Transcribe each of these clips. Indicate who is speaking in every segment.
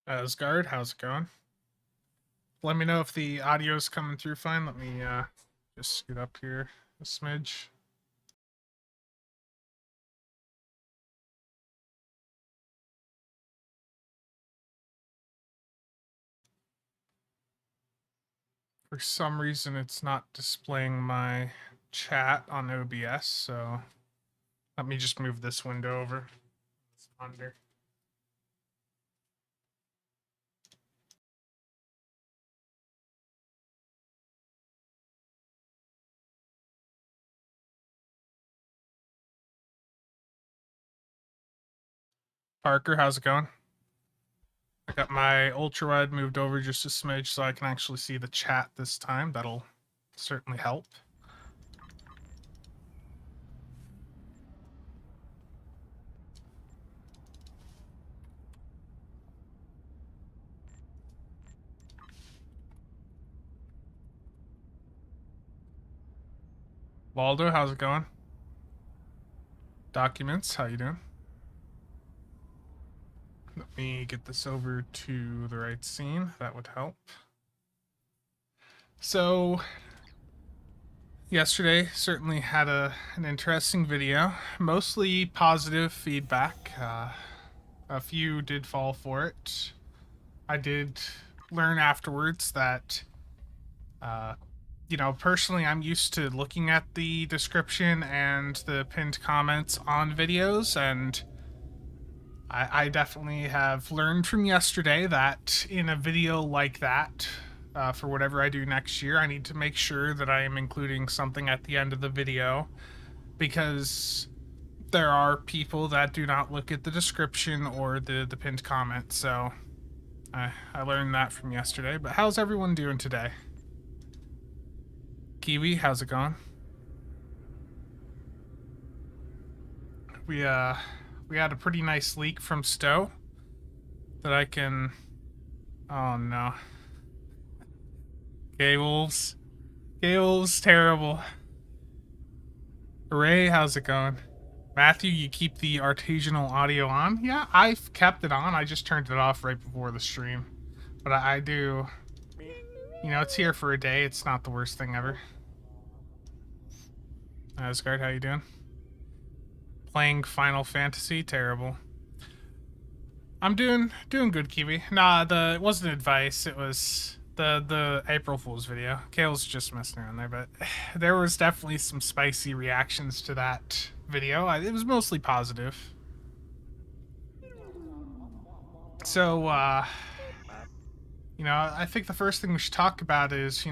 Speaker 1: Asgard, how's it going? Let me know if the audio is coming through fine. Let me just scoot up here a smidge. For some reason, it's not displaying my chat on OBS, so let me just move this window over. It's under. Parker, how's it going? I got my ultra wide moved over just a smidge so I can actually see the chat this time. That'll certainly help. Waldo, how's it going? Documents, how you doing? Let me get this over to the right scene. That would help. So, yesterday certainly had an interesting video. Mostly positive feedback. A few did fall for it. I did learn afterwards that, personally, I'm used to looking at the description and the pinned comments on videos, and I definitely have learned from yesterday that in a video like that, for whatever I do next year, I need to make sure that I am including something at the end of the video, because there are people that do not look at the description or the pinned comment. So I learned that from yesterday. But how's everyone doing today? Kiwi, how's it going? We had a pretty nice leak from Stowe that I can. Oh no. Gay Wolves. Gay Wolves, terrible. Ray, how's it going? Matthew, you keep the artisanal audio on? Yeah, I've kept it on. I just turned it off right before the stream. But I do. It's here for a day. It's not the worst thing ever. Asgard, how you doing? Playing Final Fantasy? Terrible. I'm doing good, Kiwi. Nah, it wasn't advice. It was the April Fool's video. Kale's just messing around there, but there was definitely some spicy reactions to that video. It was mostly positive. So, I think the first thing we should talk about is,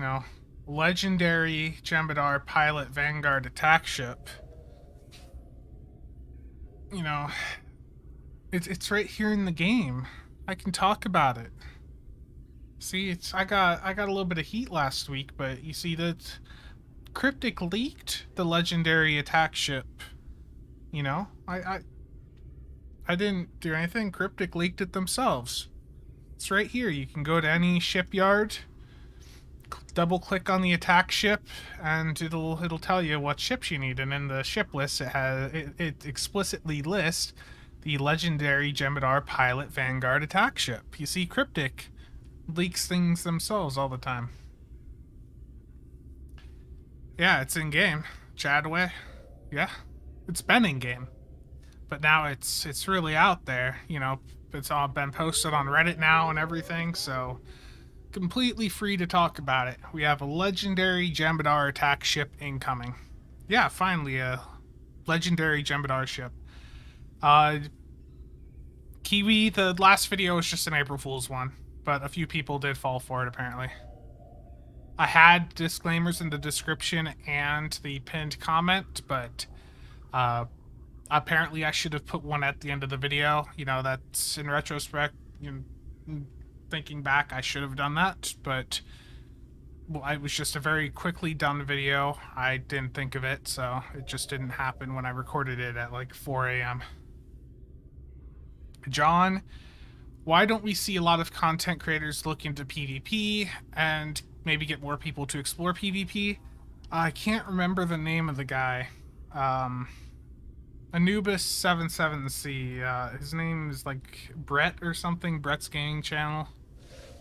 Speaker 1: legendary Jem'Hadar pilot Vanguard attack ship. It's right here in the game. I can talk about it. See, I got a little bit of heat last week, but you see that Cryptic leaked the legendary attack ship. I didn't do anything. Cryptic leaked it themselves. It's right here. You can go to any shipyard, double click on the attack ship, and it'll tell you what ships you need. And in the ship list, it explicitly lists the legendary Jem'Hadar pilot Vanguard attack ship. You see, Cryptic leaks things themselves all the time. Yeah, it's in game. Chadway. Yeah, it's been in game, but now it's really out there. It's all been posted on Reddit now and everything. So completely free to talk about it. We have a legendary Jem'Hadar attack ship incoming. Yeah, finally a legendary Jem'Hadar ship. Kiwi, the last video was just an April Fool's one, but a few people did fall for it apparently. I had disclaimers in the description and the pinned comment, but apparently I should have put one at the end of the video. That's in retrospect, thinking back, I should have done that, but it was just a very quickly done video. I didn't think of it, so it just didn't happen when I recorded it at like 4 a.m. John, why don't we see a lot of content creators look into PvP and maybe get more people to explore PvP? I can't remember the name of the guy. Anubis77C. His name is like Brett or something. Brett's Gaming Channel.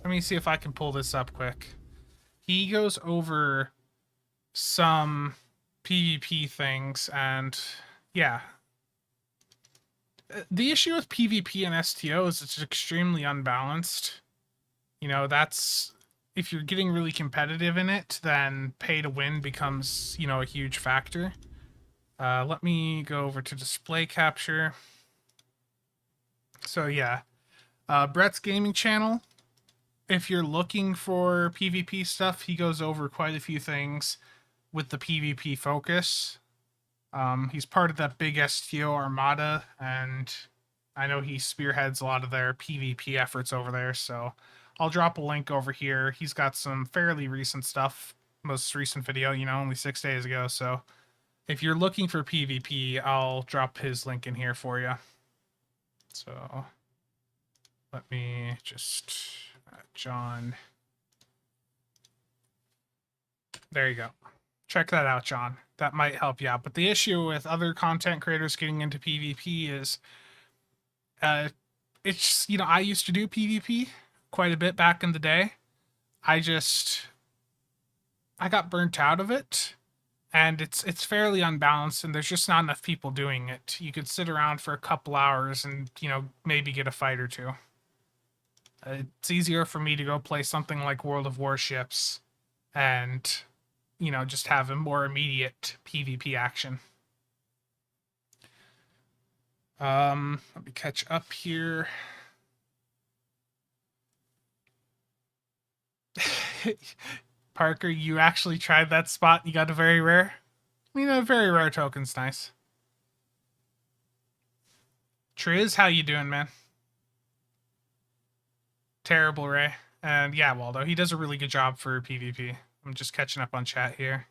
Speaker 1: Let me see if I can pull this up quick. He goes over some PvP things, and yeah. The issue with PvP and STO is it's extremely unbalanced. You know, that's if you're getting really competitive in it, then pay to win becomes, you know, a huge factor. Let me go over to display capture. So yeah, Brett's Gaming Channel. If you're looking for PvP stuff, he goes over quite a few things with the PvP focus. He's part of that big STO armada, and I know he spearheads a lot of their PvP efforts over there, so I'll drop a link over here. He's got some fairly recent stuff, most recent video, you know, only 6 days ago, so if you're looking for PvP, I'll drop his link in here for you. So let me just John. There you go. Check that out, John. That might help you out. But the issue with other content creators getting into PvP is it's, you know, I used to do PvP quite a bit back in the day. I got burnt out of it, and it's fairly unbalanced, and there's just not enough people doing it. You could sit around for a couple hours and, you know, maybe get a fight or two. It's easier for me to go play something like World of Warships and, you know, just have a more immediate PvP action. Let me catch up here. Parker, you actually tried that spot. You got a very rare. I mean, a very rare token's nice. Triz, how you doing, man? Terrible, Ray. And yeah, Waldo, he does a really good job for PvP. I'm just catching up on chat here.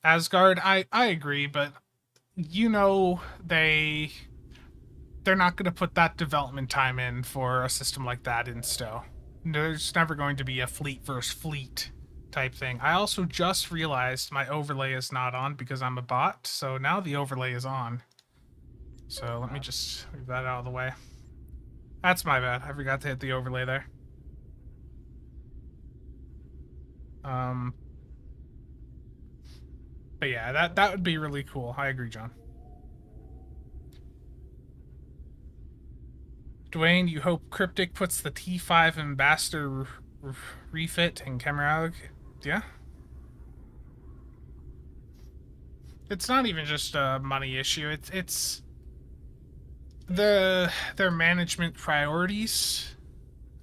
Speaker 1: Asgard, I agree, but you know they're not going to put that development time in for a system like that in Stowe. There's never going to be a fleet versus fleet type thing. I also just realized my overlay is not on because I'm a bot, so now the overlay is on. So let me just move that out of the way. That's my bad. I forgot to hit the overlay there. But yeah, that would be really cool. I agree, John. Dwayne, you hope Cryptic puts the T5 Ambassador refit in Camerog? Yeah. It's not even just a money issue. It's their management priorities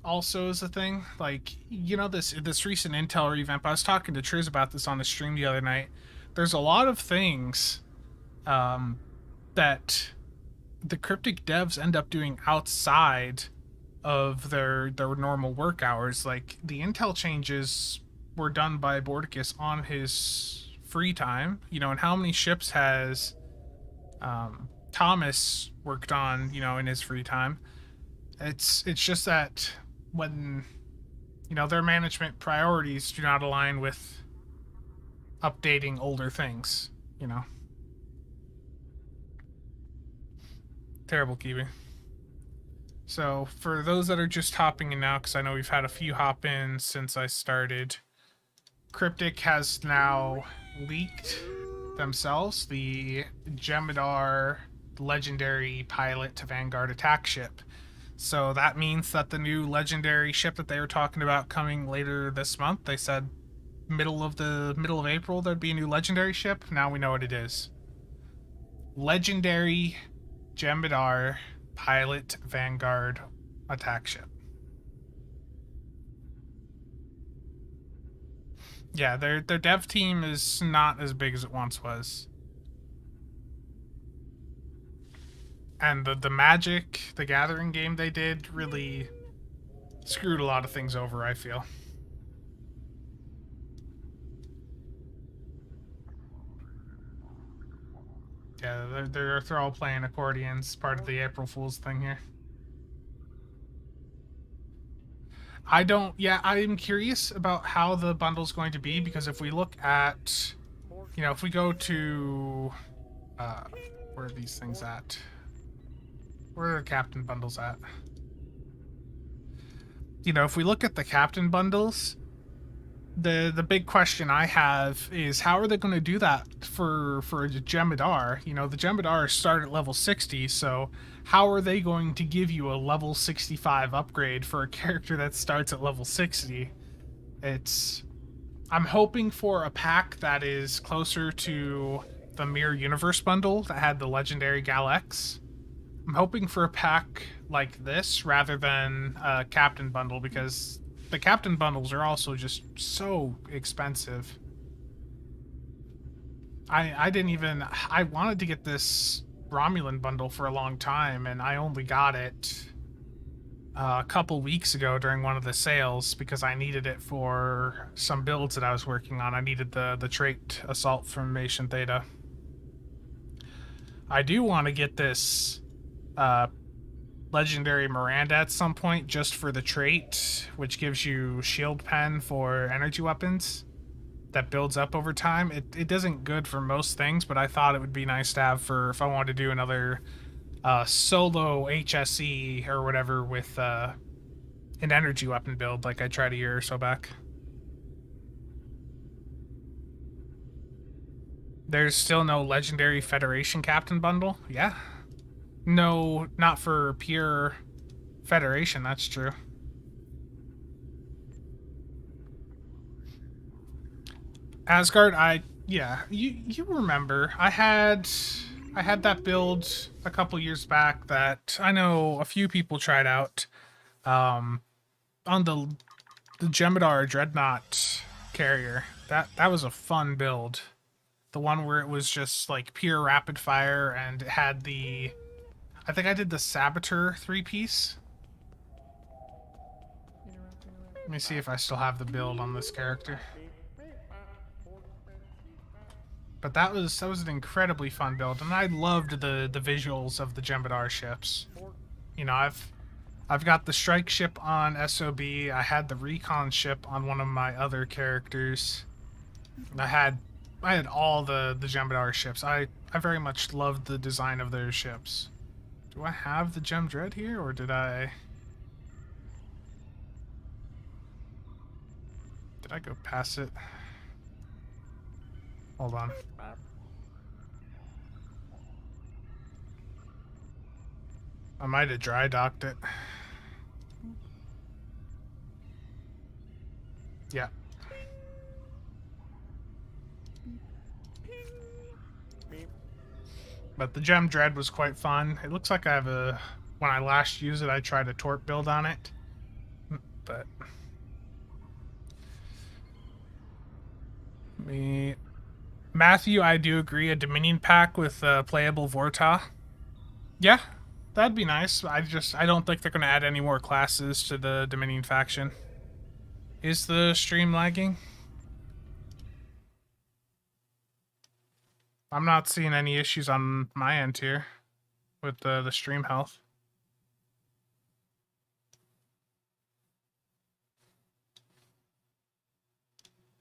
Speaker 1: also is a thing. Like, you know, this recent Intel revamp, I was talking to Triz about this on the stream the other night. There's a lot of things that the Cryptic devs end up doing outside of their normal work hours. Like, the Intel changes were done by Bordicus on his free time, you know, and how many ships has Thomas worked on, you know, in his free time. It's just that when, you know, their management priorities do not align with updating older things, you know. Terrible, Kiwi. So for those that are just hopping in now, because I know we've had a few hop-ins since I started, Cryptic has now leaked themselves the Jem'Hadar legendary pilot to Vanguard attack ship. So that means that the new legendary ship that they were talking about coming later this month, they said middle of April there'd be a new legendary ship. Now we know what it is. Legendary Jem'Hadar pilot Vanguard attack ship. Yeah, their dev team is not as big as it once was. And the Magic, the Gathering game they did really screwed a lot of things over, I feel. Yeah, they're all playing accordions, part of the April Fool's thing here. I'm curious about how the bundle's going to be, because if we look at, you know, if we go to Uh, where are these things at? Where are the captain bundles at? You know, if we look at the captain bundles, the big question I have is how are they going to do that for the Jemadar? You know, the Jemadar start at level 60, so how are they going to give you a level 65 upgrade for a character that starts at level 60? It's I'm hoping for a pack that is closer to the Mirror Universe bundle that had the legendary Gal X. I'm hoping for a pack like this rather than a Captain bundle because the Captain bundles are also just so expensive. I didn't even... I wanted to get this Romulan bundle for a long time, and I only got it a couple weeks ago during one of the sales because I needed it for some builds that I was working on. I needed the trait Assault Formation Theta. I do want to get this legendary Miranda at some point just for the trait, which gives you shield pen for energy weapons that builds up over time. It isn't good for most things, but I thought it would be nice to have for if I wanted to do another solo HSE or whatever with an energy weapon build like I tried a year or so back. There's still no legendary Federation Captain bundle? Yeah. No, not for pure Federation, that's true. Asgard, yeah, you remember. I had that build a couple years back that I know a few people tried out on the Jemadar Dreadnought carrier. That was a fun build. The one where it was just like pure rapid fire and it had the... I think I did the Saboteur 3-piece. Let me see if I still have the build on this character. But that was an incredibly fun build, and I loved the visuals of the Jemadar ships. You know, I've got the strike ship on SOB. I had the recon ship on one of my other characters. I had all the Jemadar ships. I very much loved the design of their ships. Do I have the Gem Dread here, or did I go past it? Hold on. I might have dry docked it. Yeah. But the Gem Dread was quite fun. It looks like I have a... When I last used it, I tried a Torp build on it. But... Matthew, I do agree. A Dominion pack with playable Vorta. Yeah, that'd be nice. I don't think they're going to add any more classes to the Dominion faction. Is the stream lagging? I'm not seeing any issues on my end here with the stream health.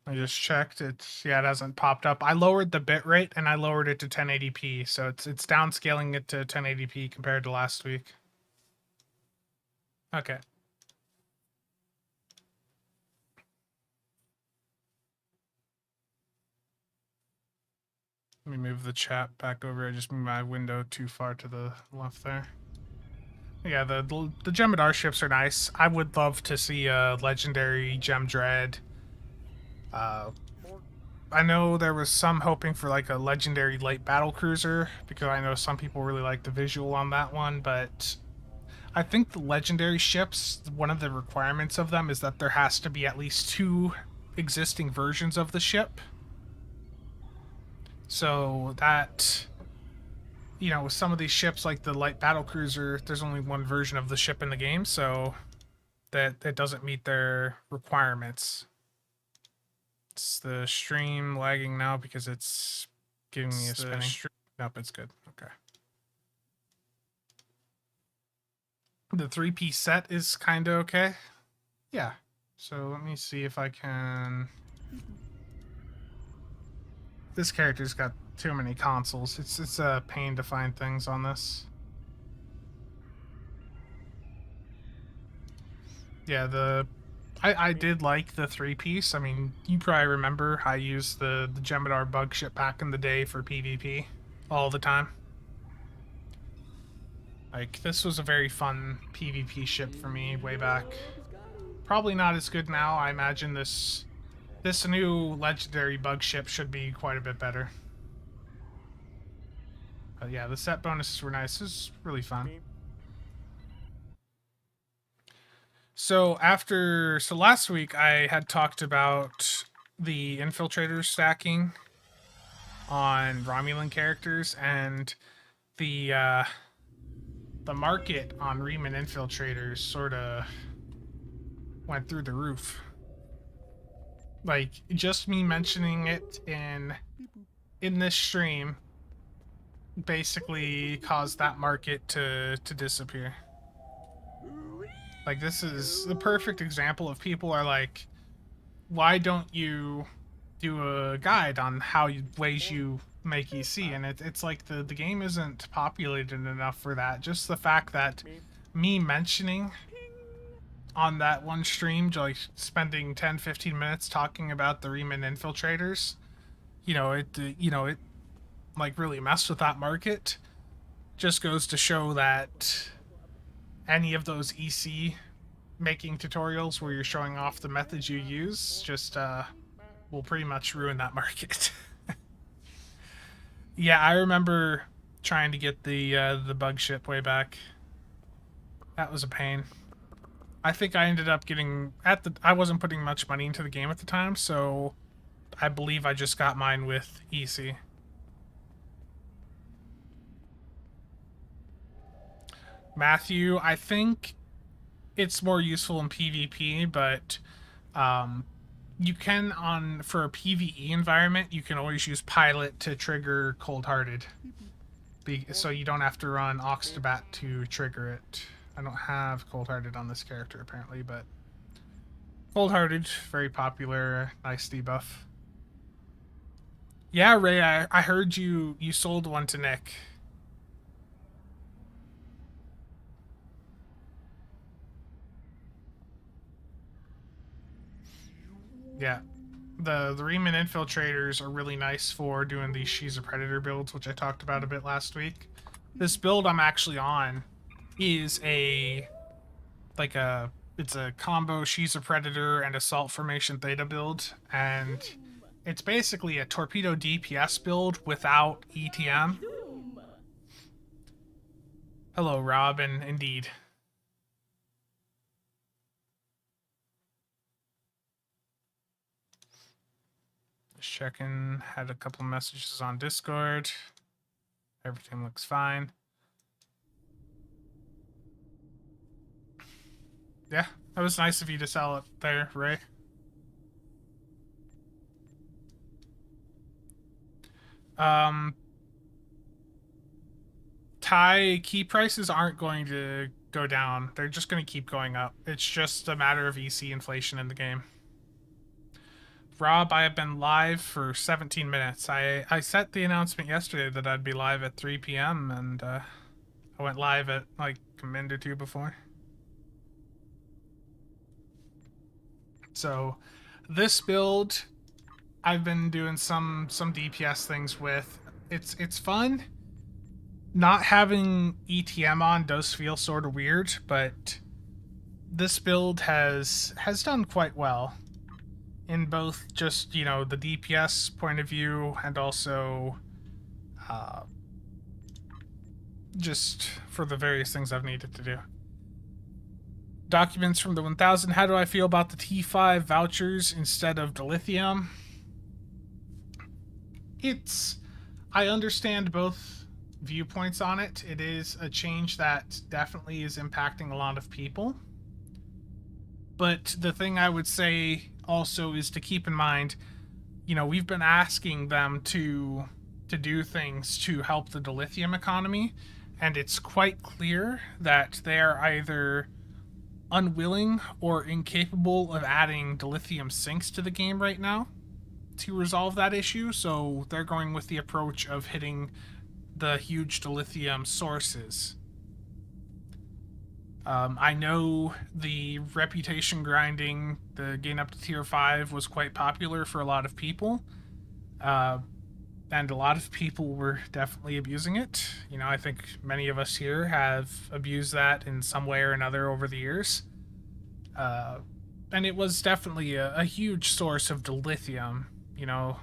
Speaker 1: I just checked. It hasn't popped up. I lowered the bitrate and I lowered it to 1080p, so it's downscaling it to 1080p compared to last week. Okay. Let me move the chat back over. I just moved my window too far to the left there. Yeah, the Jemadar ships are nice. I would love to see a legendary Gem Dread. I know there was some hoping for like a legendary light battle cruiser because I know some people really like the visual on that one, but I think the legendary ships, one of the requirements of them is that there has to be at least 2 existing versions of the ship. So that, you know, with some of these ships like the light battle cruiser, there's only one version of the ship in the game, so that doesn't meet their requirements. It's the stream lagging now because it's giving me a spinning. Nope, it's good. Okay. The 3-piece set is kind of okay. Yeah. So let me see if I can... This character's got too many consoles. It's a pain to find things on this. Yeah, I did like the 3-piece. I mean, you probably remember I used the Gemidar bug ship back in the day for PvP all the time. Like, this was a very fun PvP ship for me way back. Probably not as good now. I imagine this new legendary bug ship should be quite a bit better. But yeah, the set bonuses were nice. It was really fun. So last week I had talked about the infiltrator stacking on Romulan characters, and the market on Riemann infiltrators sort of went through the roof. Like, just me mentioning it in this stream basically caused that market to disappear. Like, this is the perfect example of people are like, why don't you do a guide on ways you make EC? And it's like the game isn't populated enough for that. Just the fact that me mentioning on that one stream, like spending 10-15 minutes talking about the Riemann infiltrators, it like really messed with that market. Just goes to show that any of those EC making tutorials where you're showing off the methods you use just will pretty much ruin that market. Yeah, I remember trying to get the bug ship way back. That was a pain. I think I ended up getting I wasn't putting much money into the game at the time, so I believe I just got mine with EC. Matthew, I think it's more useful in PvP, but you can for a PvE environment, you can always use Pilot to trigger Cold-Hearted, so you don't have to run Oxtabat to trigger it. I don't have Cold-Hearted on this character apparently, but Cold-Hearted, very popular, nice debuff. Yeah, Ray, I heard you sold one to Nick. Yeah. The Riemann infiltrators are really nice for doing these She's a Predator builds, which I talked about a bit last week. This build I'm actually on is it's a combo She's a Predator and Assault Formation Theta build, and it's basically a torpedo DPS build without ETM. Hello, Rob, and Indeed. Just checking, had a couple messages on Discord. Everything looks fine. Yeah, that was nice of you to sell it there, Ray. Thai key prices aren't going to go down. They're just going to keep going up. It's just a matter of EC inflation in the game. Rob, I have been live for 17 minutes. I set the announcement yesterday that I'd be live at 3 p.m. and I went live at like a minute or two before. So this build, I've been doing some DPS things with. It's fun. Not having ETM on does feel sort of weird, but this build has done quite well in both just, the DPS point of view and also just for the various things I've needed to do. Documents from the 1000. How do I feel about the T5 vouchers instead of Dilithium? I understand both viewpoints on it. It is a change that definitely is impacting a lot of people. But the thing I would say also is to keep in mind, we've been asking them to do things to help the Dilithium economy, and it's quite clear that they are either unwilling or incapable of adding Dilithium sinks to the game right now. to resolve that issue, so they're going with the approach of hitting the huge dilithium sources. I know the reputation grinding, the gain up to tier 5, was quite popular for a lot of people. And a lot of people were definitely abusing it. You know, I think many of us here have abused that in some way or another over the years. And it was definitely a huge source of dilithium, you know.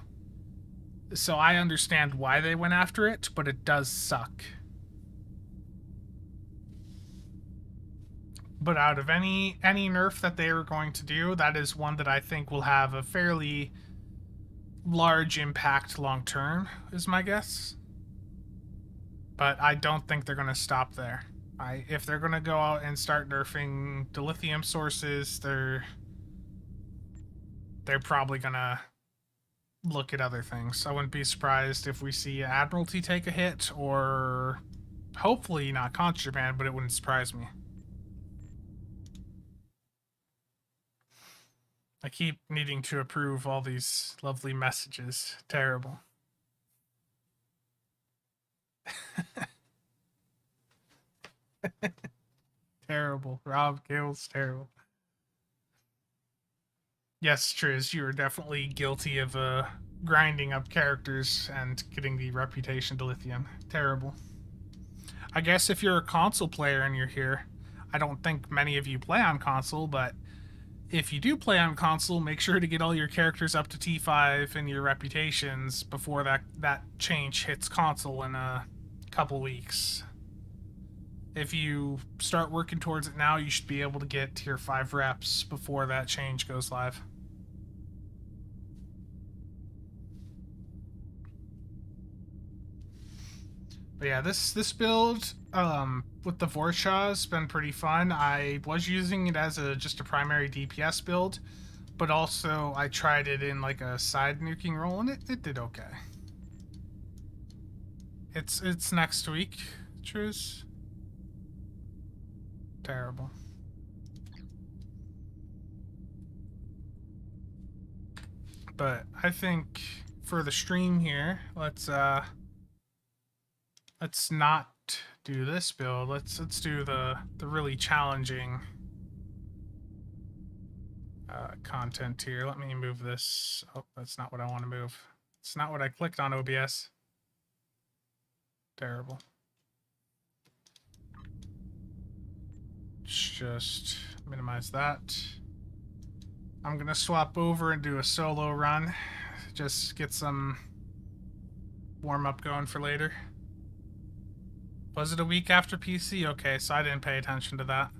Speaker 1: So I understand why they went after it, but it does suck. But out of any nerf that they are going to do, that is one that I think will have a fairly large impact long term, is my guess. But I don't think they're going to stop there. If they're going to go out and start nerfing dilithium sources, they're probably going to look at other things. I wouldn't be surprised if we see Admiralty take a hit, or hopefully not contraband, but it wouldn't surprise me. I keep needing to approve all these lovely messages. Terrible. Terrible. Rob kills terrible. Yes, Triz, you are definitely guilty of grinding up characters and getting the reputation dilithium. Terrible. I guess if you're a console player and you're here, I don't think many of you play on console, but if you do play on console, make sure to get all your characters up to T5 and your reputations before that change hits console in a couple weeks. If you start working towards it now, you should be able to get tier 5 reps before that change goes live. But yeah, this build with the Vorshah has been pretty fun. I was using it as just a primary DPS build, but also I tried it in like a side nuking role, and it did okay. It's next week, Truce. Terrible. But I think for the stream here, let's not do this build. Let's do the really challenging content here. Let me move this. Oh, that's not what I want to move. It's not what I clicked on OBS. Terrible. Just minimize that. I'm gonna swap over and do a solo run. Just get some warm up going for later. Was it a week after PC? Okay, so I didn't pay attention to that.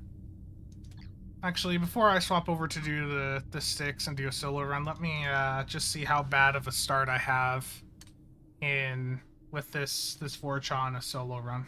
Speaker 1: Actually, before I swap over to do the sticks and do a solo run, let me just see how bad of a start I have with this Vorcha on a solo run.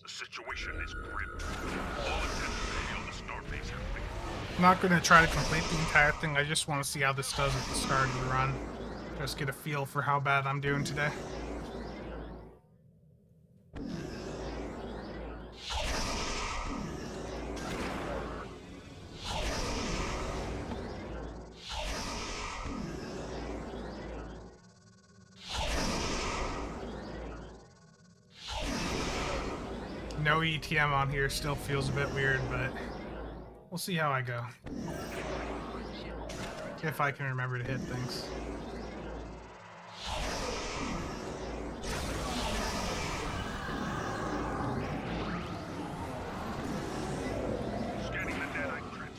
Speaker 2: The situation is grim. All attention on the starbase have been.
Speaker 1: I'm not going to try to complete the entire thing. I just want to see how this does at the start of the run. Just get a feel for how bad I'm doing today. No ETM on here still feels a bit weird, but we'll see how I go. If I can remember to hit things.
Speaker 2: Scanning the dead-eye threat.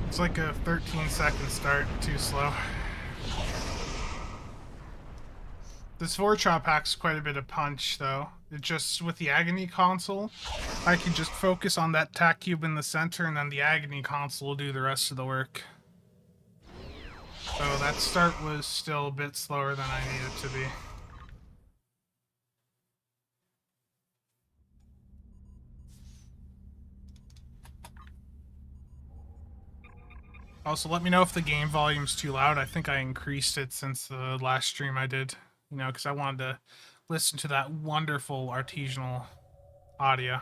Speaker 1: It's like a 13-second start, too slow. This 4-chop packs quite a bit of punch, though. It just, with the Agony console, I can just focus on that tack cube in the center, and then the Agony console will do the rest of the work. So that start was still a bit slower than I needed to be. Also, let me know if the game volume's too loud. I think I increased it since the last stream I did, you know, because I wanted to listen to that wonderful artisanal audio.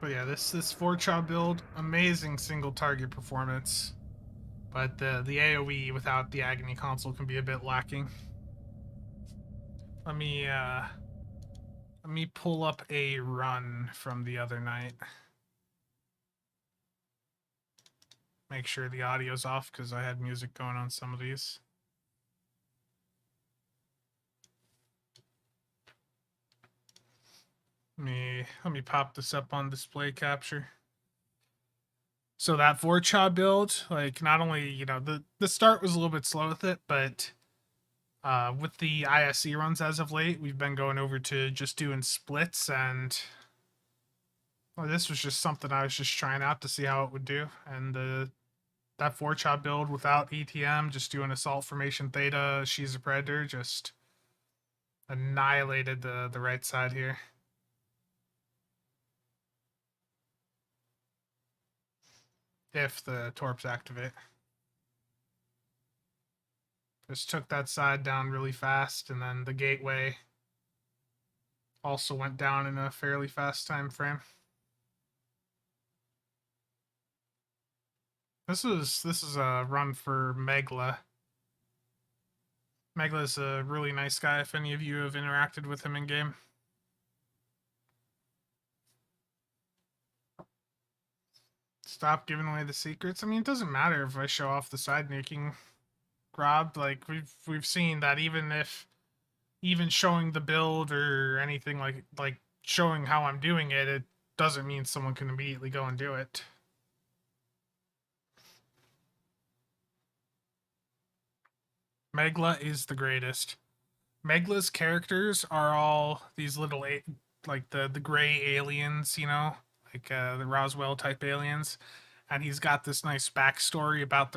Speaker 1: But yeah, this 4-chop build, amazing single target performance. But the AoE without the Agony console can be a bit lacking. Let me pull up a run from the other night. Make sure the audio's off because I had music going on some of these. Let me pop this up on display capture. So that 4-chop build, like, not only, you know, the start was a little bit slow with it, but with the ISE runs as of late, we've been going over to just doing splits, and well, this was just something I was just trying out to see how it would do. And that 4-chop build without ETM, just doing assault formation theta, she's a predator, just annihilated the right side here. If the torps activate. Just took that side down really fast, and then the gateway also went down in a fairly fast time frame. This is a run for Megla. Megla's a really nice guy if any of you have interacted with him in game. Stop giving away the secrets. I mean, it doesn't matter if I show off the side nuking, Rob. Like we've seen that even showing the build or anything like showing how I'm doing it, it doesn't mean someone can immediately go and do it. Megla is the greatest. Megla's characters are all these little like the gray aliens, you know, like the Roswell type aliens, and he's got this nice backstory about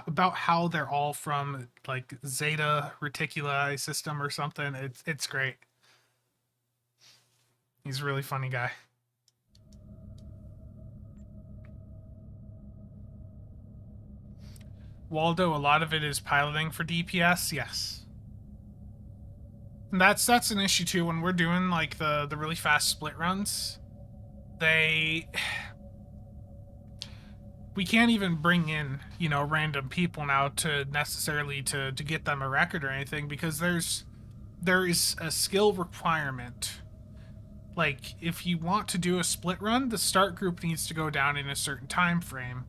Speaker 1: about how they're all from like Zeta Reticuli system or something. It's great. He's a really funny guy. Waldo, a lot of it is piloting for DPS, yes. And that's an issue too when we're doing like the really fast split runs. We can't even bring in, you know, random people now to necessarily to get them a record or anything because there is a skill requirement. Like if you want to do a split run, the start group needs to go down in a certain time frame.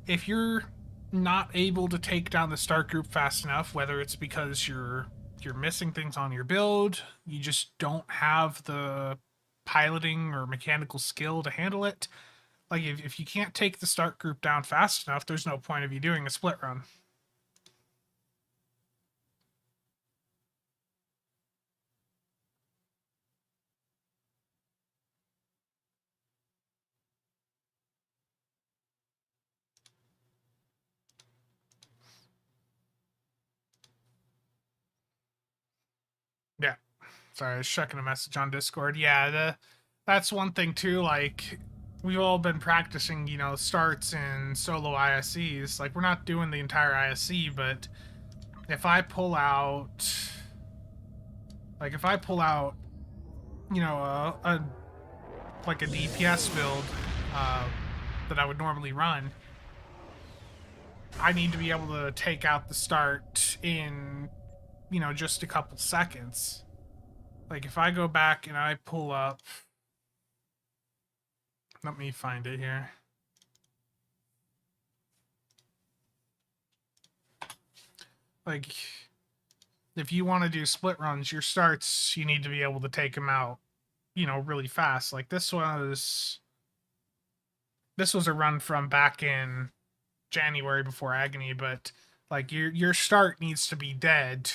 Speaker 1: If you're not able to take down the start group fast enough, whether it's because you're missing things on your build, you just don't have the piloting or mechanical skill to handle it. Like if you can't take the start group down fast enough, there's no point of you doing a split run. Yeah. Sorry, I was checking a message on Discord. Yeah, that's one thing too. Like, we've all been practicing, you know, starts in solo ISEs. Like, we're not doing the entire ISE, but if I pull out, you know, like a DPS build that I would normally run, I need to be able to take out the start in, you know, just a couple seconds. Like if I go back and I pull up, let me find it here. Like if you want to do split runs, your starts, you need to be able to take them out really fast. Like this was a run from back in January before Agony, but like your start needs to be dead,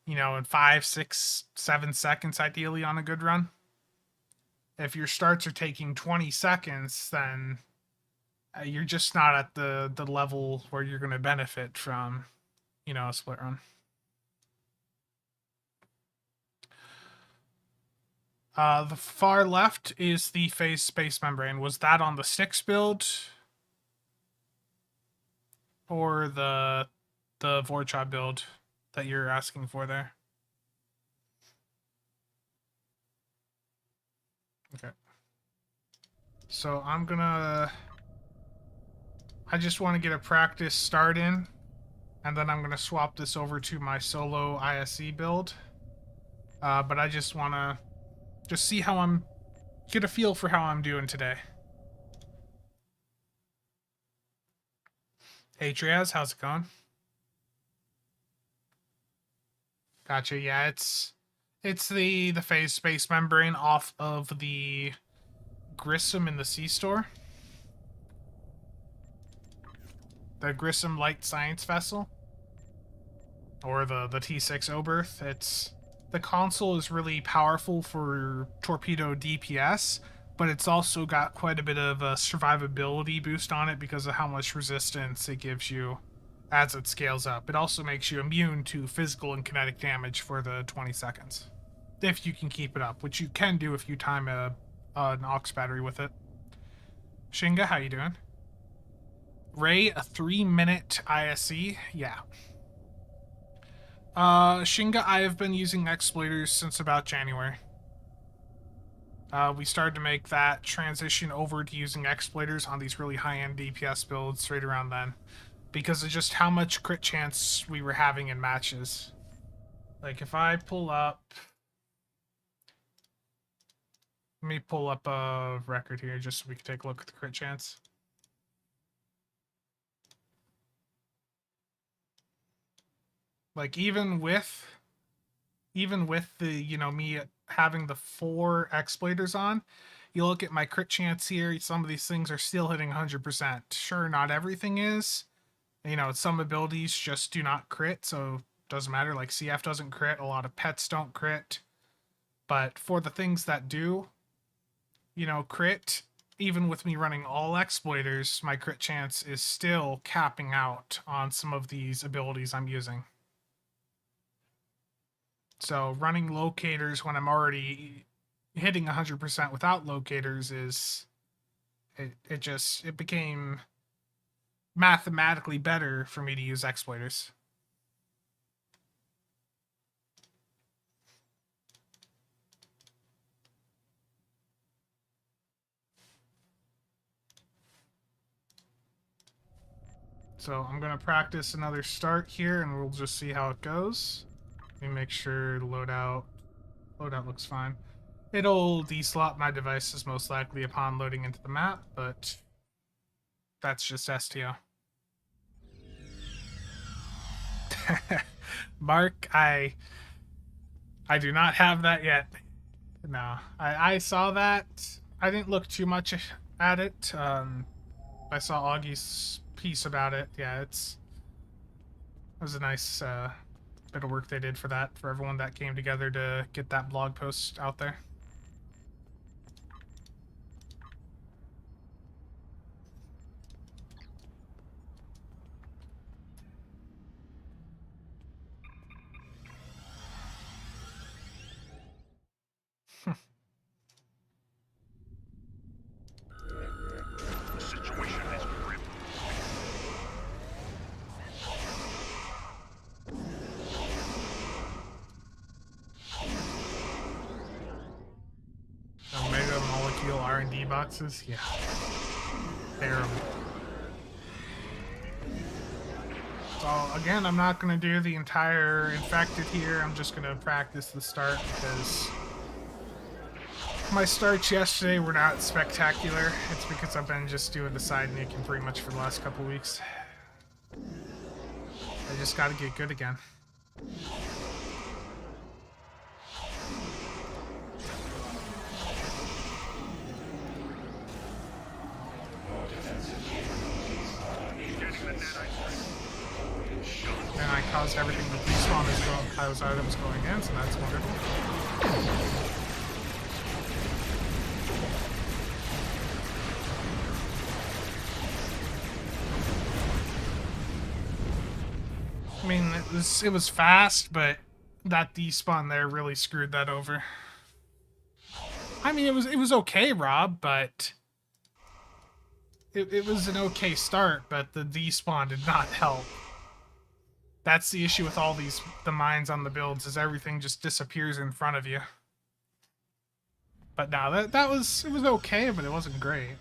Speaker 1: in 5, 6, 7 seconds ideally on a good run. If your starts are taking 20 seconds, then you're just not at the level where you're going to benefit from, a split run. The far left is the phase space membrane. Was that on the Styx build or the Vorcha build that you're asking for there? Okay. So I just want to get a practice start in, and then I'm gonna swap this over to my solo ISE build. But I just want to see get a feel for how I'm doing today. Hey Triaz, how's it going? Gotcha. Yeah, it's the phase space membrane off of the Grissom in the C-store. The Grissom Light Science Vessel. Or the T6 Oberth. The console is really powerful for torpedo DPS, but it's also got quite a bit of a survivability boost on it because of how much resistance it gives you as it scales up. It also makes you immune to physical and kinetic damage for the 20 seconds. If you can keep it up, which you can do if you time an aux battery with it. Shinga, how you doing? Ray, a 3-minute ISE? Yeah. Shinga, I have been using exploiters since about January. We started to make that transition over to using exploiters on these really high-end DPS builds right around then, because of just how much crit chance we were having in matches. Like, if I pull up... Let me pull up a record here just so we can take a look at the crit chance. Like, even with the, me having the 4 exploiters on, you look at my crit chance here, some of these things are still hitting 100%. Sure, not everything is. Some abilities just do not crit, so it doesn't matter. Like, CF doesn't crit, a lot of pets don't crit. But for the things that do, crit, even with me running all exploiters, my crit chance is still capping out on some of these abilities I'm using. So running locators when I'm already hitting 100% without locators it became mathematically better for me to use exploiters. So I'm going to practice another start here, and we'll just see how it goes. Let me make sure the loadout looks fine. It'll deslot my devices most likely upon loading into the map, but that's just STO. Mark, I do not have that yet. No, I saw that. I didn't look too much at it. I saw Augie's piece about it. Yeah, it was a nice bit of work they did for everyone that came together to get that blog post out there.
Speaker 2: The situation is grim.
Speaker 1: Omega molecule R&D boxes? Yeah. Terrible. So again, I'm not going to do the entire infected here. I'm just going to practice the start because my starts yesterday were not spectacular. It's because I've been just doing the side nicking pretty much for the last couple weeks. I just got to get good again. caused everything to despawn as it was going in, so that's wonderful. I mean, it was fast, but that despawn there really screwed that over. I mean, it was okay, Rob, but it was an okay start, but the despawn did not help. That's the issue with all the mines on the builds, is everything just disappears in front of you. But now it was okay, but it wasn't great.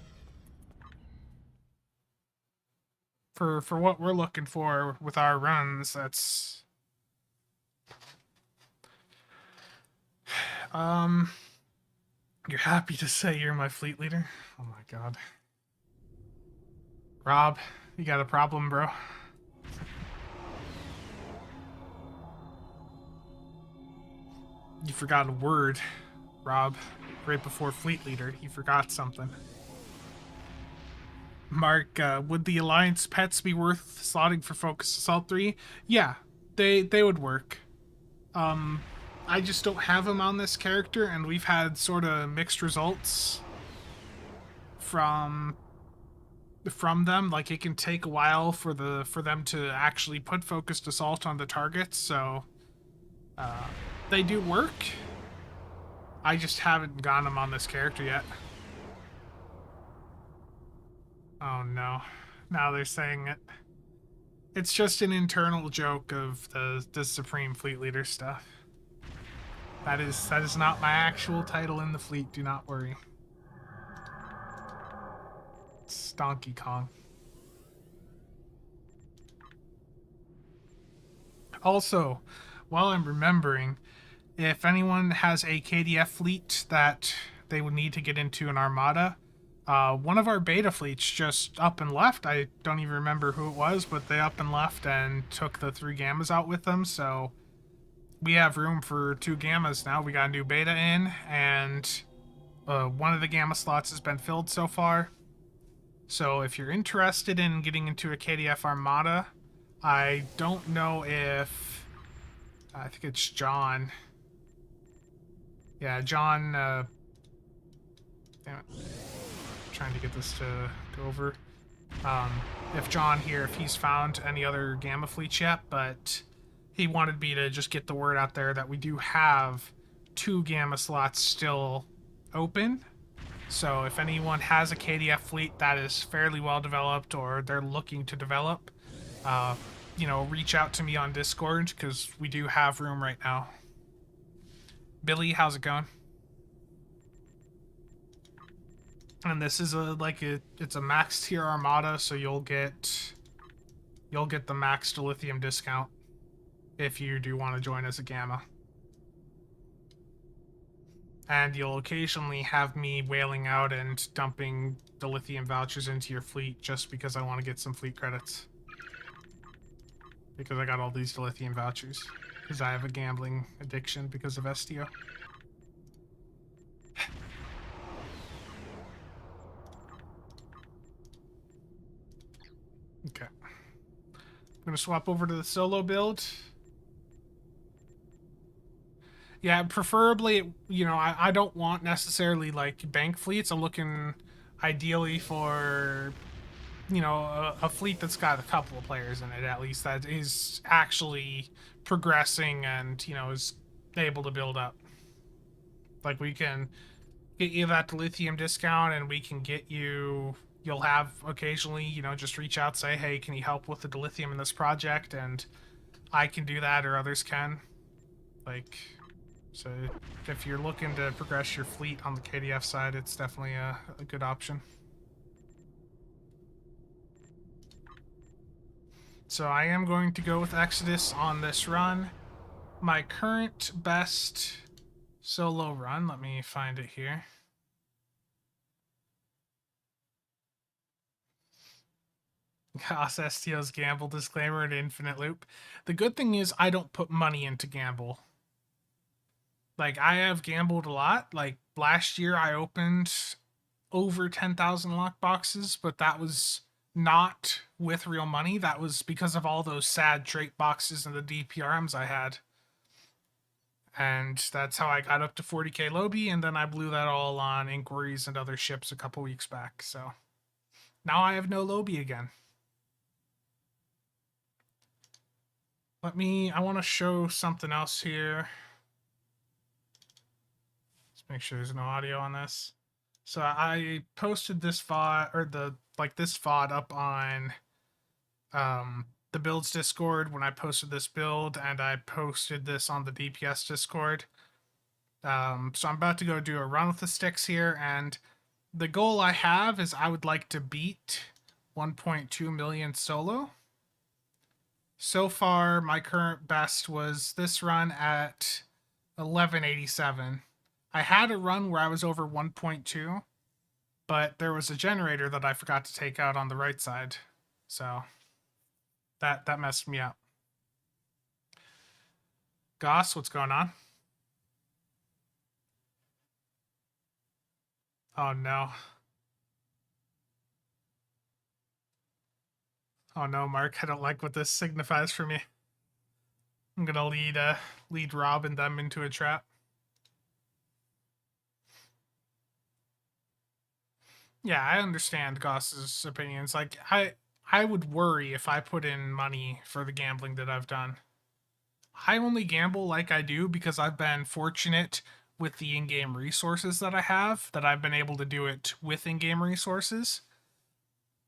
Speaker 1: For what we're looking for with our runs, that's you're happy to say you're my fleet leader? Oh my god. Rob, you got a problem, bro? You forgot a word, Rob. Right before fleet leader, you forgot something. Mark, would the Alliance pets be worth slotting for Focus Assault 3? Yeah, they would work. I just don't have them on this character, and we've had sort of mixed results from them. Like, it can take a while for them to actually put Focused Assault on the targets, so they do work. I just haven't gotten them on this character yet. Oh no. Now they're saying it. It's just an internal joke of the Supreme Fleet Leader stuff. That is not my actual title in the fleet, do not worry. It's Donkey Kong. Also, while I'm remembering, if anyone has a KDF fleet that they would need to get into an armada, one of our beta fleets just up and left. I don't even remember who it was, but they up and left and took the 3 gammas out with them, so we have room for 2 gammas now. We got a new beta in, and one of the gamma slots has been filled so far. So if you're interested in getting into a KDF armada, I don't know if... I think it's John. Yeah, John... damn it. Trying to get this to go over. If John here, if he's found any other gamma fleets yet, but he wanted me to just get the word out there that we do have 2 gamma slots still open. So if anyone has a KDF fleet that is fairly well developed, or they're looking to develop, you know, reach out to me on Discord, because we do have room right now. Billy, how's it going? And this is it's a max tier armada, so you'll get the max Dilithium discount if you do want to join as a gamma. And you'll occasionally have me wailing out and dumping Dilithium vouchers into your fleet just because I want to get some fleet credits. Because I got all these Dilithium vouchers. Because I have a gambling addiction because of STO. Okay. I'm gonna swap over to the solo build. Yeah, preferably, you know, I don't want necessarily, like, bank fleets. I'm looking ideally for, you know, a fleet that's got a couple of players in it, at least, that is actually progressing and, you know, is able to build up. Like, we can get you that Dilithium discount, and we can get you... You'll have occasionally, you know, just reach out, say, hey, can you help with the Dilithium in this project? And I can do that, or others can. Like... So if you're looking to progress your fleet on the KDF side, it's definitely a good option. So I am going to go with Exodus on this run. My current best solo run, let me find it here. Goss STO's gamble disclaimer and infinite loop. The good thing is I don't put money into gamble. Like, I have gambled a lot. Like, last year I opened over 10,000 lock boxes, but that was not with real money. That was because of all those sad trait boxes and the DPRMs I had. And that's how I got up to 40k Lobby, and then I blew that all on inquiries and other ships a couple weeks back. So now I have no Lobby again. I want to show something else here. Let's make sure there's no audio on this. So I posted this VOD, or this VOD up on the builds Discord when I posted this build, and I posted this on the DPS Discord. So I'm about to go do a run with the sticks here, and the goal I have is I would like to beat 1.2 million solo. So far, my current best was this run at 1187. I had a run where I was over 1.2, but there was a generator that I forgot to take out on the right side. So that messed me up. Goss, what's going on? Oh no. Oh no, Mark, I don't like what this signifies for me. I'm gonna lead Rob and them into a trap. Yeah, I understand Goss's opinions. Like I would worry if I put in money for the gambling that I've done. I only gamble like I do because I've been fortunate with the in-game resources that I have, that I've been able to do it with in-game resources.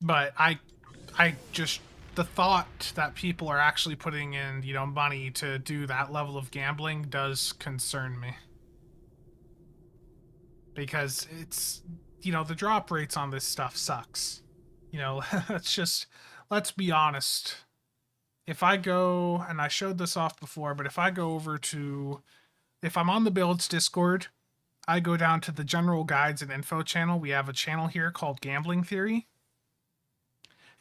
Speaker 1: But I just, the thought that people are actually putting in, money to do that level of gambling does concern me. Because it's, the drop rates on this stuff sucks. Let's be honest. If I go, and I showed this off before, but if I go over to, if I'm on the builds Discord, I go down to the general guides and info channel. We have a channel here called Gambling Theory.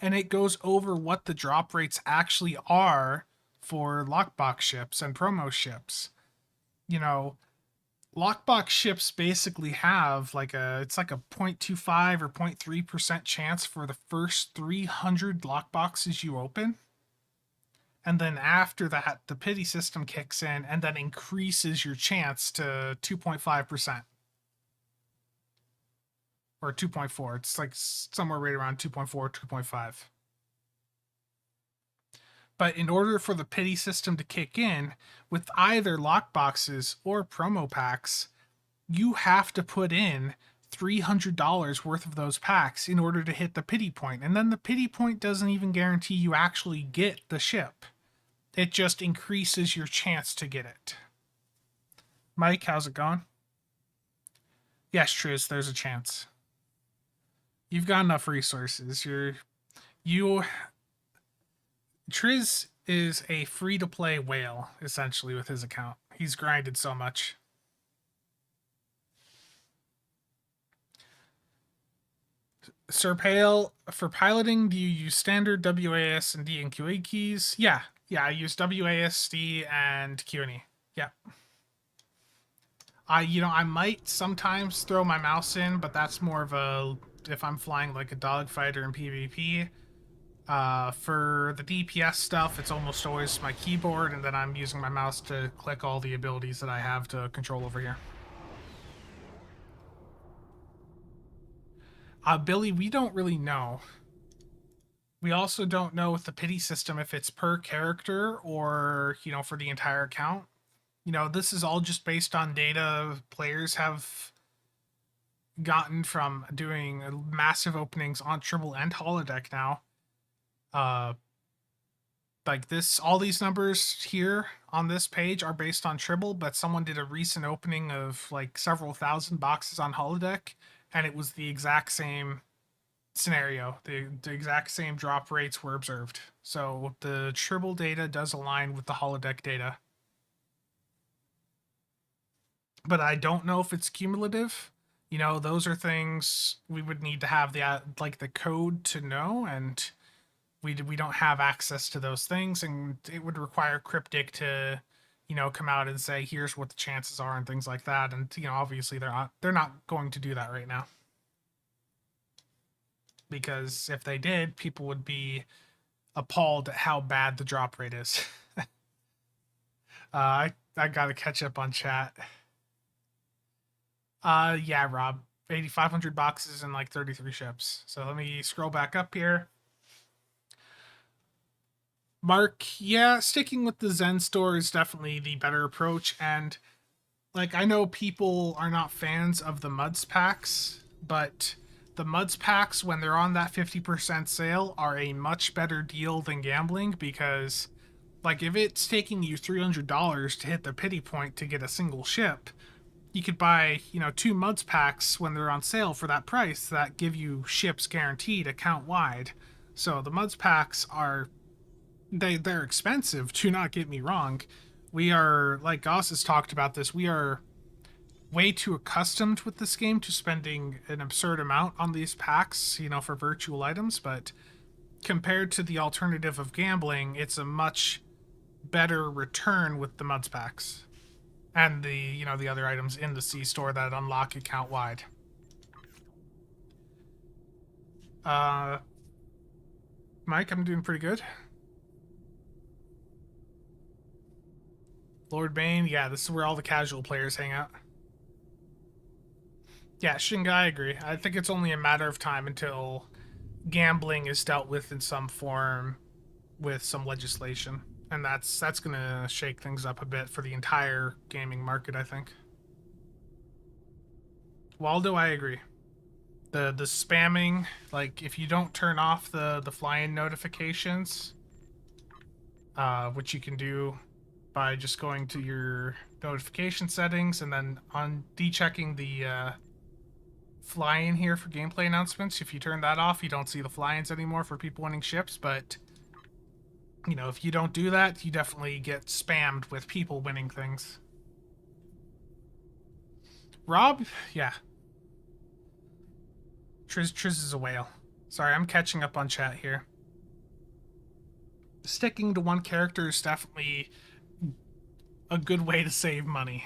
Speaker 1: And it goes over what the drop rates actually are for lockbox ships and promo ships. Lockbox ships basically have it's like a 0.25 or 0.3% chance for the first 300 lockboxes you open. And then after that, the pity system kicks in and then increases your chance to 2.5%. Or 2.4. It's like somewhere right around 2.4, 2.5. But in order for the pity system to kick in, with either lockboxes or promo packs, you have to put in $300 worth of those packs in order to hit the pity point. And then the pity point doesn't even guarantee you actually get the ship. It just increases your chance to get it. Mike, how's it going? Yes, Triz, there's a chance. You've got enough resources. Triz is a free-to-play whale, essentially, with his account. He's grinded so much. Sir Pale, for piloting, do you use standard WASD and QA keys? Yeah, I use WASD and QE. Yeah. I might sometimes throw my mouse in, but that's more of if I'm flying like a dogfighter in PvP. For the DPS stuff, it's almost always my keyboard, and then I'm using my mouse to click all the abilities that I have to control over here. Billy, we don't really know. We also don't know with the pity system if it's per character or, for the entire account. This is all just based on data players have gotten from doing massive openings on Tribble and Holodeck now. All these numbers here on this page are based on Tribble, but someone did a recent opening of several thousand boxes on Holodeck, and it was the exact same scenario. The exact same drop rates were observed. So the Tribble data does align with the Holodeck data. But I don't know if it's cumulative. Those are things we would need to have the code to know, and we don't have access to those things, and it would require Cryptic to come out and say here's what the chances are and things like that, and obviously they're not going to do that right now. because if they did, people would be appalled at how bad the drop rate is. I gotta catch up on chat. Yeah, Rob, 8,500 boxes and like 33 ships. So let me scroll back up here. Mark, yeah, sticking with the Zen store is definitely the better approach. And like, I know people are not fans of the Muds packs, but the Muds packs, when they're on that 50% sale, are a much better deal than gambling because, like, if it's taking you $300 to hit the pity point to get a single ship, you could buy, two Muds packs when they're on sale for that price that give you ships guaranteed account wide. So the Muds packs are they're expensive, do not get me wrong. We are, like Goss has talked about this, we are way too accustomed with this game to spending an absurd amount on these packs, for virtual items, but compared to the alternative of gambling, it's a much better return with the Muds packs and the other items in the C store that unlock account wide. Mike, I'm doing pretty good. Lord Bane, yeah, this is where all the casual players hang out. Yeah, Shingai, I agree. I think it's only a matter of time until gambling is dealt with in some form with some legislation. And that's gonna shake things up a bit for the entire gaming market, I think. Waldo, I agree. The spamming, like if you don't turn off the fly-in notifications, which you can do by just going to your notification settings and then on dechecking the fly-in here for gameplay announcements. If you turn that off, you don't see the fly-ins anymore for people winning ships, but if you don't do that, you definitely get spammed with people winning things. Rob, yeah. Triz is a whale. Sorry, I'm catching up on chat here. Sticking to one character is definitely a good way to save money.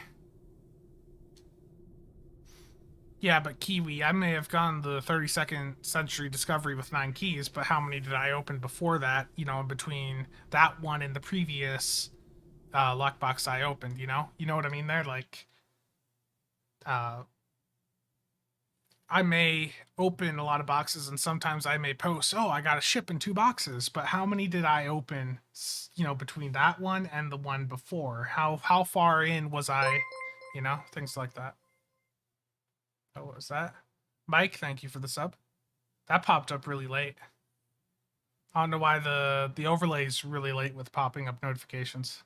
Speaker 1: Yeah, but Kiwi, I may have gone the 32nd century discovery with 9 keys, but how many did I open before that, between that one and the previous lockbox I opened, You know what I mean there? Like, I may open a lot of boxes and sometimes I may post, oh, I got a ship in 2 boxes, but how many did I open, between that one and the one before? How far in was I, things like that. Oh, what was that? Mike, thank you for the sub. That popped up really late. I don't know why the overlay's really late with popping up notifications.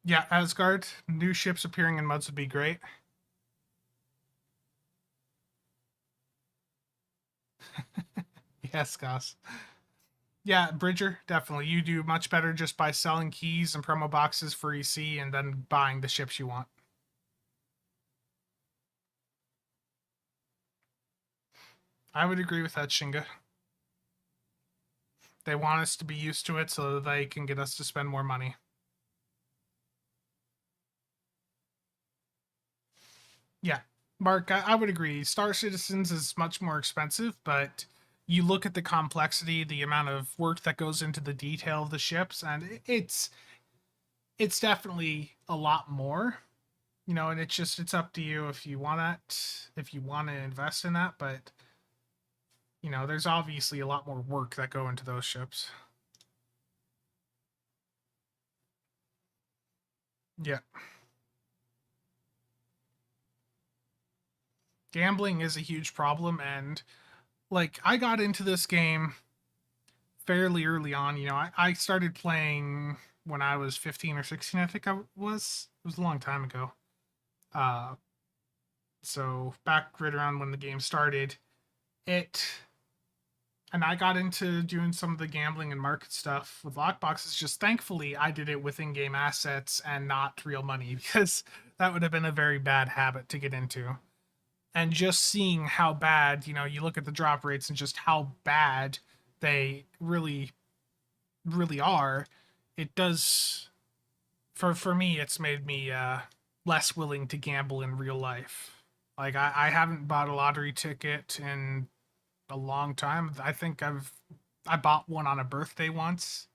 Speaker 1: Yeah, Asgard, new ships appearing in Muds would be great. Yes, Goss. Yeah, Bridger, definitely. You do much better just by selling keys and promo boxes for EC and then buying the ships you want. I would agree with that, Shinga. They want us to be used to it so that they can get us to spend more money. Yeah, Mark, I would agree. Star Citizens is much more expensive, but you look at the complexity, the amount of work that goes into the detail of the ships, and it's definitely a lot more. And it's up to you if you want that, if you want to invest in that, but there's obviously a lot more work that go into those ships. Yeah. Gambling is a huge problem, and like I got into this game fairly early on. I started playing when I was 15 or 16, I think I was. It was a long time ago. Uh, so back right around when the game started, and I got into doing some of the gambling and market stuff with lockboxes. Just thankfully, I did it with in-game assets and not real money because that would have been a very bad habit to get into. And just seeing how bad, you look at the drop rates and just how bad they really, really are, it does, for me, it's made me, less willing to gamble in real life. Like I haven't bought a lottery ticket in a long time. I think I bought one on a birthday once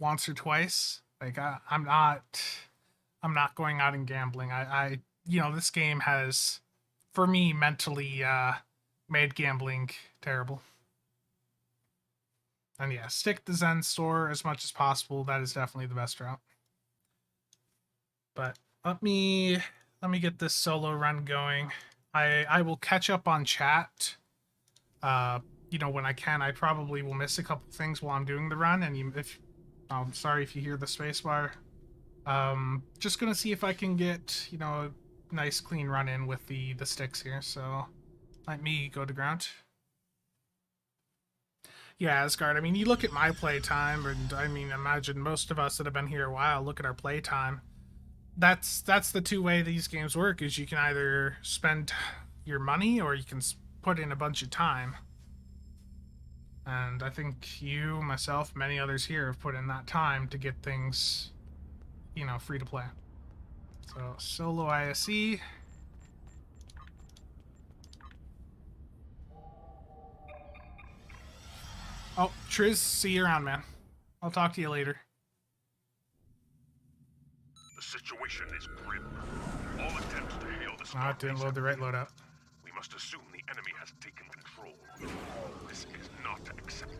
Speaker 1: or twice. Like I'm not going out and gambling. This game has, for me, mentally made gambling terrible. And yeah, stick to Zen store as much as possible. That is definitely the best route. But let me get this solo run going. I will catch up on chat. When I can. I probably will miss a couple things while I'm doing the run, and I'm sorry if you hear the spacebar. Just gonna see if I can get a nice clean run in with the sticks here. So let me go to ground. Yeah, Asgard. I mean, you look at my playtime, and I mean, imagine most of us that have been here a while look at our playtime. That's the two way these games work. Is you can either spend your money or you can put in a bunch of time. And I think you, myself, many others here have put in that time to get things, free to play. So, solo ISE. Oh, Triz, see you around, man. I'll talk to you later.
Speaker 2: The situation is grim. All attempts to hail the
Speaker 1: Ah, it didn't load the right loadout.
Speaker 2: We must assume the enemy has taken control. This is not acceptable.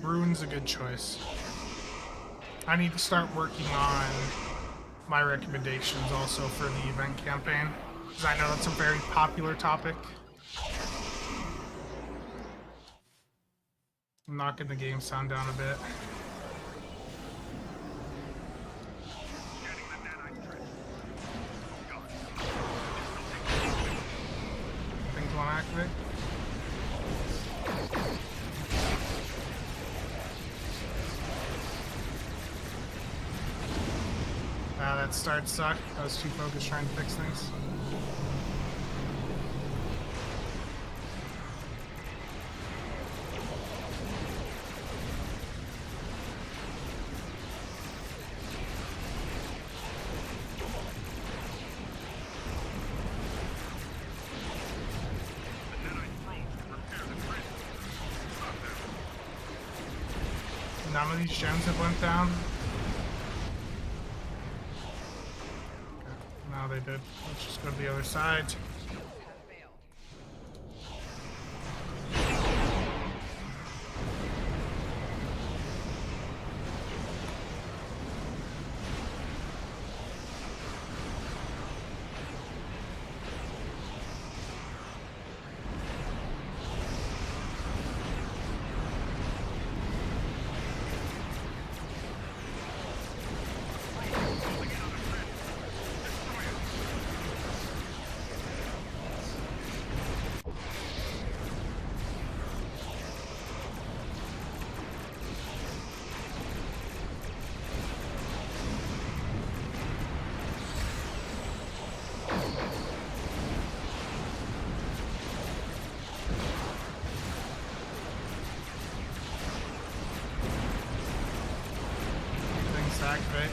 Speaker 1: Rune's a good choice. I need to start working on my recommendations also for the event campaign, because I know that's a very popular topic. I'm knocking the game sound down a bit. Things want to activate. That start sucked. I was too focused trying to fix things. None of these gems have went down. No, they did. Let's just go to the other side. Activate.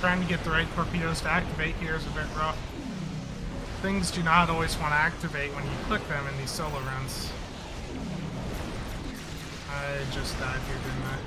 Speaker 1: Trying to get the right torpedoes to activate here is a bit rough. Things do not always want to activate when you click them in these solo runs. I just died here, didn't I?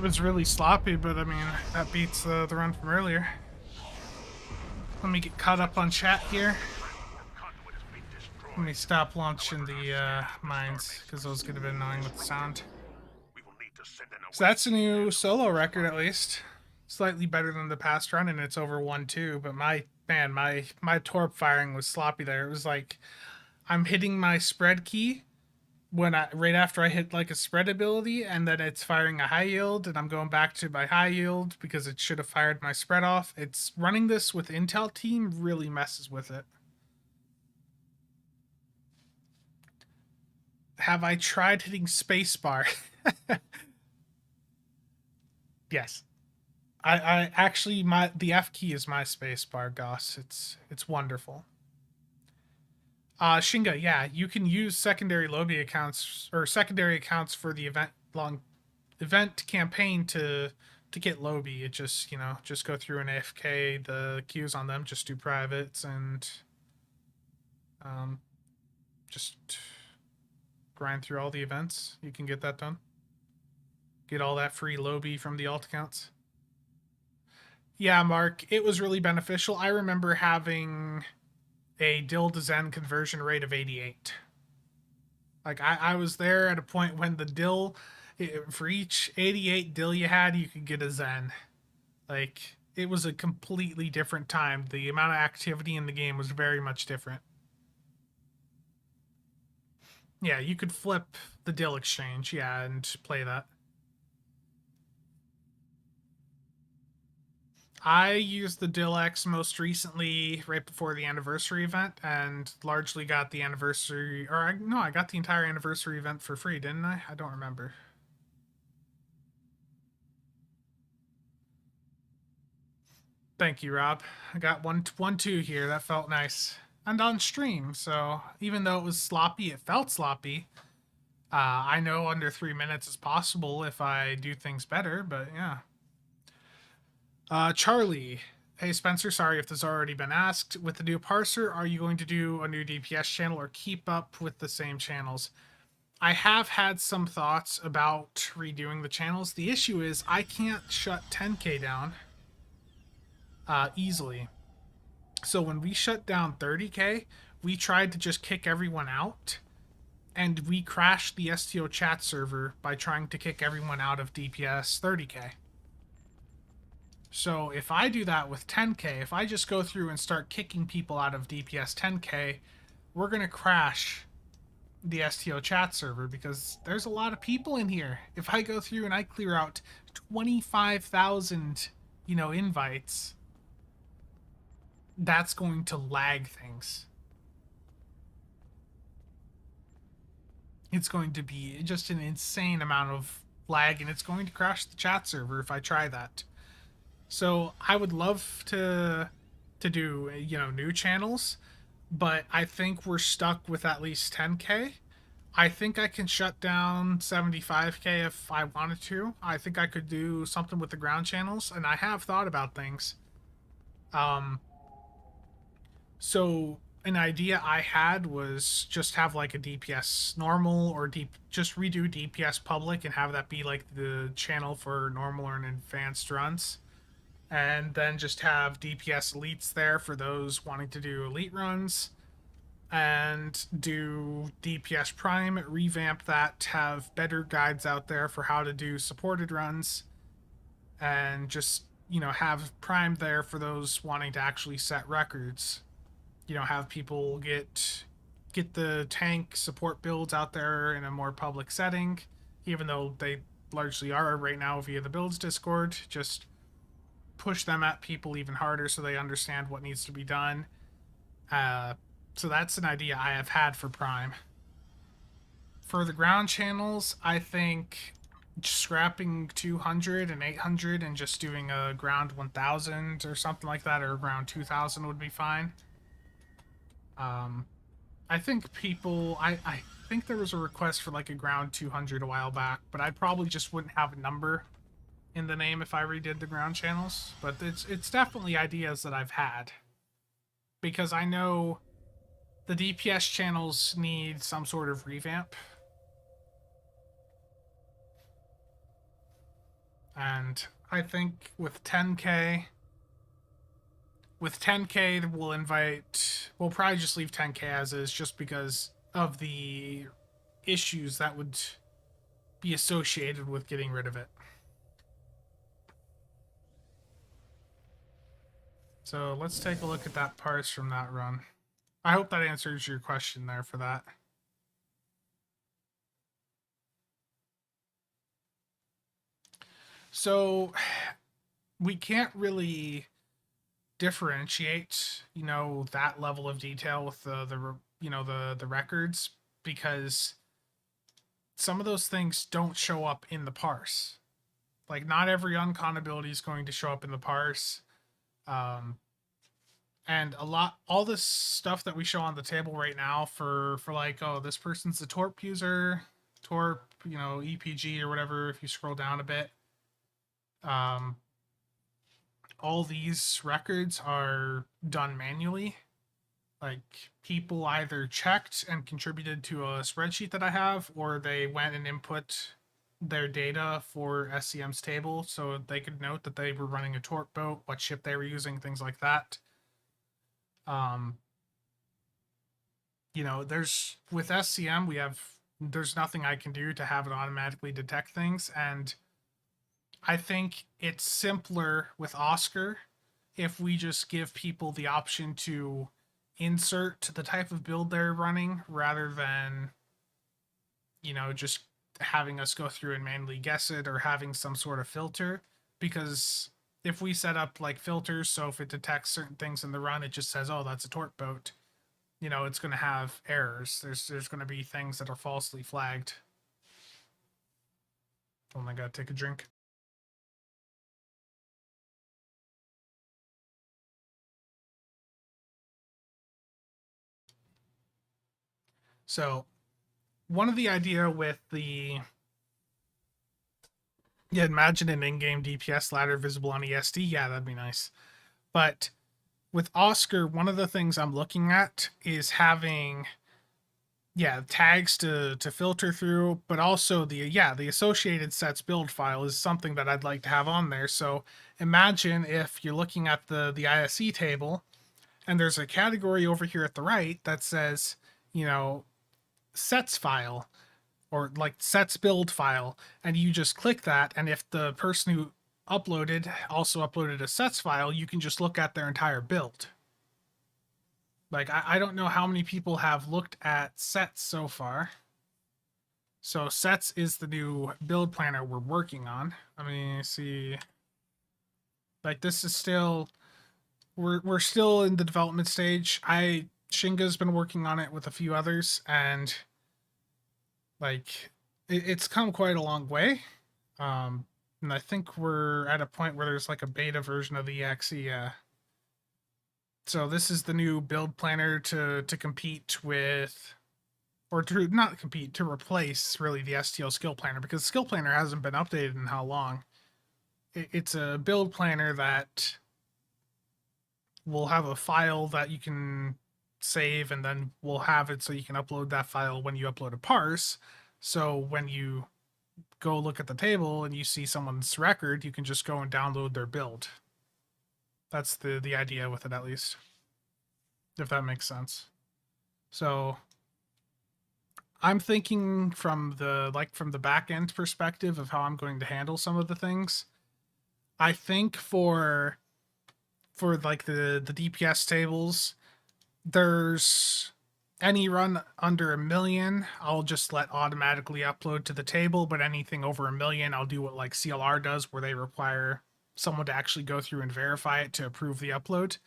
Speaker 1: It was really sloppy, but I mean, that beats the run from earlier. Let me get caught up on chat here.
Speaker 2: Conduit has been destroyed.
Speaker 1: Let me stop launching the mines, because those could have been annoying with the sound.
Speaker 2: We will need to send an
Speaker 1: So that's a new solo record, at least. Slightly better than the past run, and it's over 1-2. But my torp firing was sloppy there. It was like I'm hitting my spread key when right after I hit like a spread ability, and then it's firing a high yield, and I'm going back to my high yield because it should have fired my spread off. It's running this with Intel Team really messes with it. Have I tried hitting spacebar? Yes. I actually the F key is my spacebar, Goss. It's wonderful. Shinga, yeah, you can use secondary lobby accounts or secondary accounts for the event campaign to get lobby. It just, just go through an AFK, the queues on them, just do privates and just grind through all the events. You can get that done. Get all that free lobby from the alt accounts. Yeah, Mark, it was really beneficial. I remember having a Dill to Zen conversion rate of 88. Like, I was there at a point when the Dill, for each 88 Dill you had, you could get a Zen. Like, it was a completely different time. The amount of activity in the game was very much different. Yeah, you could flip the Dill exchange, yeah, and play that. I used the Dill-X most recently right before the anniversary event and largely got the anniversary, I got the entire anniversary event for free, didn't I? I don't remember. Thank you, Rob. I got 1-2 here. That felt nice. And on stream, so even though it was sloppy, it felt sloppy. I know under 3 minutes is possible if I do things better, but yeah. Charlie. Hey, Spencer, sorry if this has already been asked. With the new parser, are you going to do a new DPS channel or keep up with the same channels? I have had some thoughts about redoing the channels. The issue is I can't shut 10K down easily. So when we shut down 30K, we tried to just kick everyone out, and we crashed the STO chat server by trying to kick everyone out of DPS 30K. So if I do that with 10K, if I just go through and start kicking people out of DPS 10K, we're going to crash the STO chat server because there's a lot of people in here. If I go through and I clear out 25,000, invites, that's going to lag things. It's going to be just an insane amount of lag, and it's going to crash the chat server if I try that. So I would love to do, new channels, but I think we're stuck with at least 10K. I think I can shut down 75K if I wanted to. I think I could do something with the ground channels, and I have thought about things. So an idea I had was just have like a DPS normal or just redo DPS public and have that be like the channel for normal or advanced runs. And then just have DPS elites there for those wanting to do elite runs, and do DPS Prime, revamp that, have better guides out there for how to do supported runs, and just, have Prime there for those wanting to actually set records. Have people get the tank support builds out there in a more public setting, even though they largely are right now via the builds Discord. Just push them at people even harder so they understand what needs to be done. So that's an idea I have had for Prime. For the ground channels, I think scrapping 200 and 800 and just doing a ground 1000 or something like that, or ground 2000 would be fine. I think I think there was a request for like a ground 200 a while back, but I probably just wouldn't have a number in the name if I redid the ground channels. But it's definitely ideas that I've had, because I know the DPS channels need some sort of revamp. And I think with 10K, we'll probably just leave 10K as is just because of the issues that would be associated with getting rid of it. So let's take a look at that parse from that run. I hope that answers your question there for that. So we can't really differentiate, that level of detail with the records because some of those things don't show up in the parse. Like not every uncon ability is going to show up in the parse. Um, and all this stuff that we show on the table right now for like, oh, this person's a torp user, torp, EPG or whatever. If you scroll down a bit, um, all these records are done manually. Like people either checked and contributed to a spreadsheet that I have, or they went and input their data for SCM's table so they could note that they were running a torp boat, what ship they were using, things like that. Um, there's with SCM there's nothing I can do to have it automatically detect things, and I think it's simpler with Oscar if we just give people the option to insert the type of build they're running rather than, just having us go through and manually guess it or having some sort of filter. Because if we set up like filters, so if it detects certain things in the run, it just says, oh, that's a torp boat, it's going to have errors. There's going to be things that are falsely flagged. Oh my god, take a drink. So one of the idea with the yeah, imagine an in-game DPS ladder visible on ESD. Yeah, that'd be nice. But with Oscar, one of the things I'm looking at is having tags to filter through, but also the associated sets build file is something that I'd like to have on there. So imagine if you're looking at the ISE table and there's a category over here at the right that says, sets file or like sets build file, and you just click that, and if the person who also uploaded a sets file, you can just look at their entire build. Like I don't know how many people have looked at sets so far. So sets is the new build planner we're working on. I mean, see, like this is still we're still in the development stage. Shinga's been working on it with a few others, and like it's come quite a long way. And I think we're at a point where there's like a beta version of the EXE. So this is the new build planner to compete with, or to not compete, to replace really the STL skill planner, because skill planner hasn't been updated in how long. It's a build planner that will have a file that you can save, and then we'll have it so you can upload that file when you upload a parse. So when you go look at the table and you see someone's record, you can just go and download their build. That's the idea with it, at least, if that makes sense. So I'm thinking from the back end perspective of how I'm going to handle some of the things. I think for like the DPS tables, there's any run under 1,000,000, I'll just let automatically upload to the table, but anything over 1,000,000, I'll do what like CLR does, where they require someone to actually go through and verify it to approve the upload.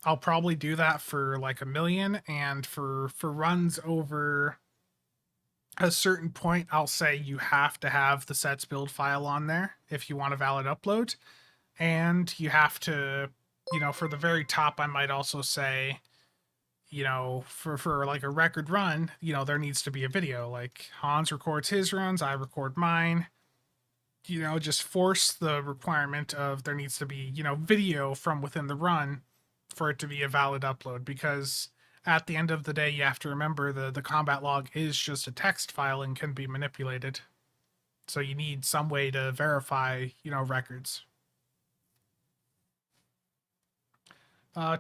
Speaker 1: I'll probably do that for like 1,000,000, and for runs over a certain point, I'll say you have to have the sets build file on there if you want a valid upload, and you have to, for the very top, I might also say, for like a record run, there needs to be a video. Like Hans records his runs, I record mine. Just force the requirement of there needs to be, video from within the run for it to be a valid upload, because at the end of the day, you have to remember the combat log is just a text file and can be manipulated. So you need some way to verify, records.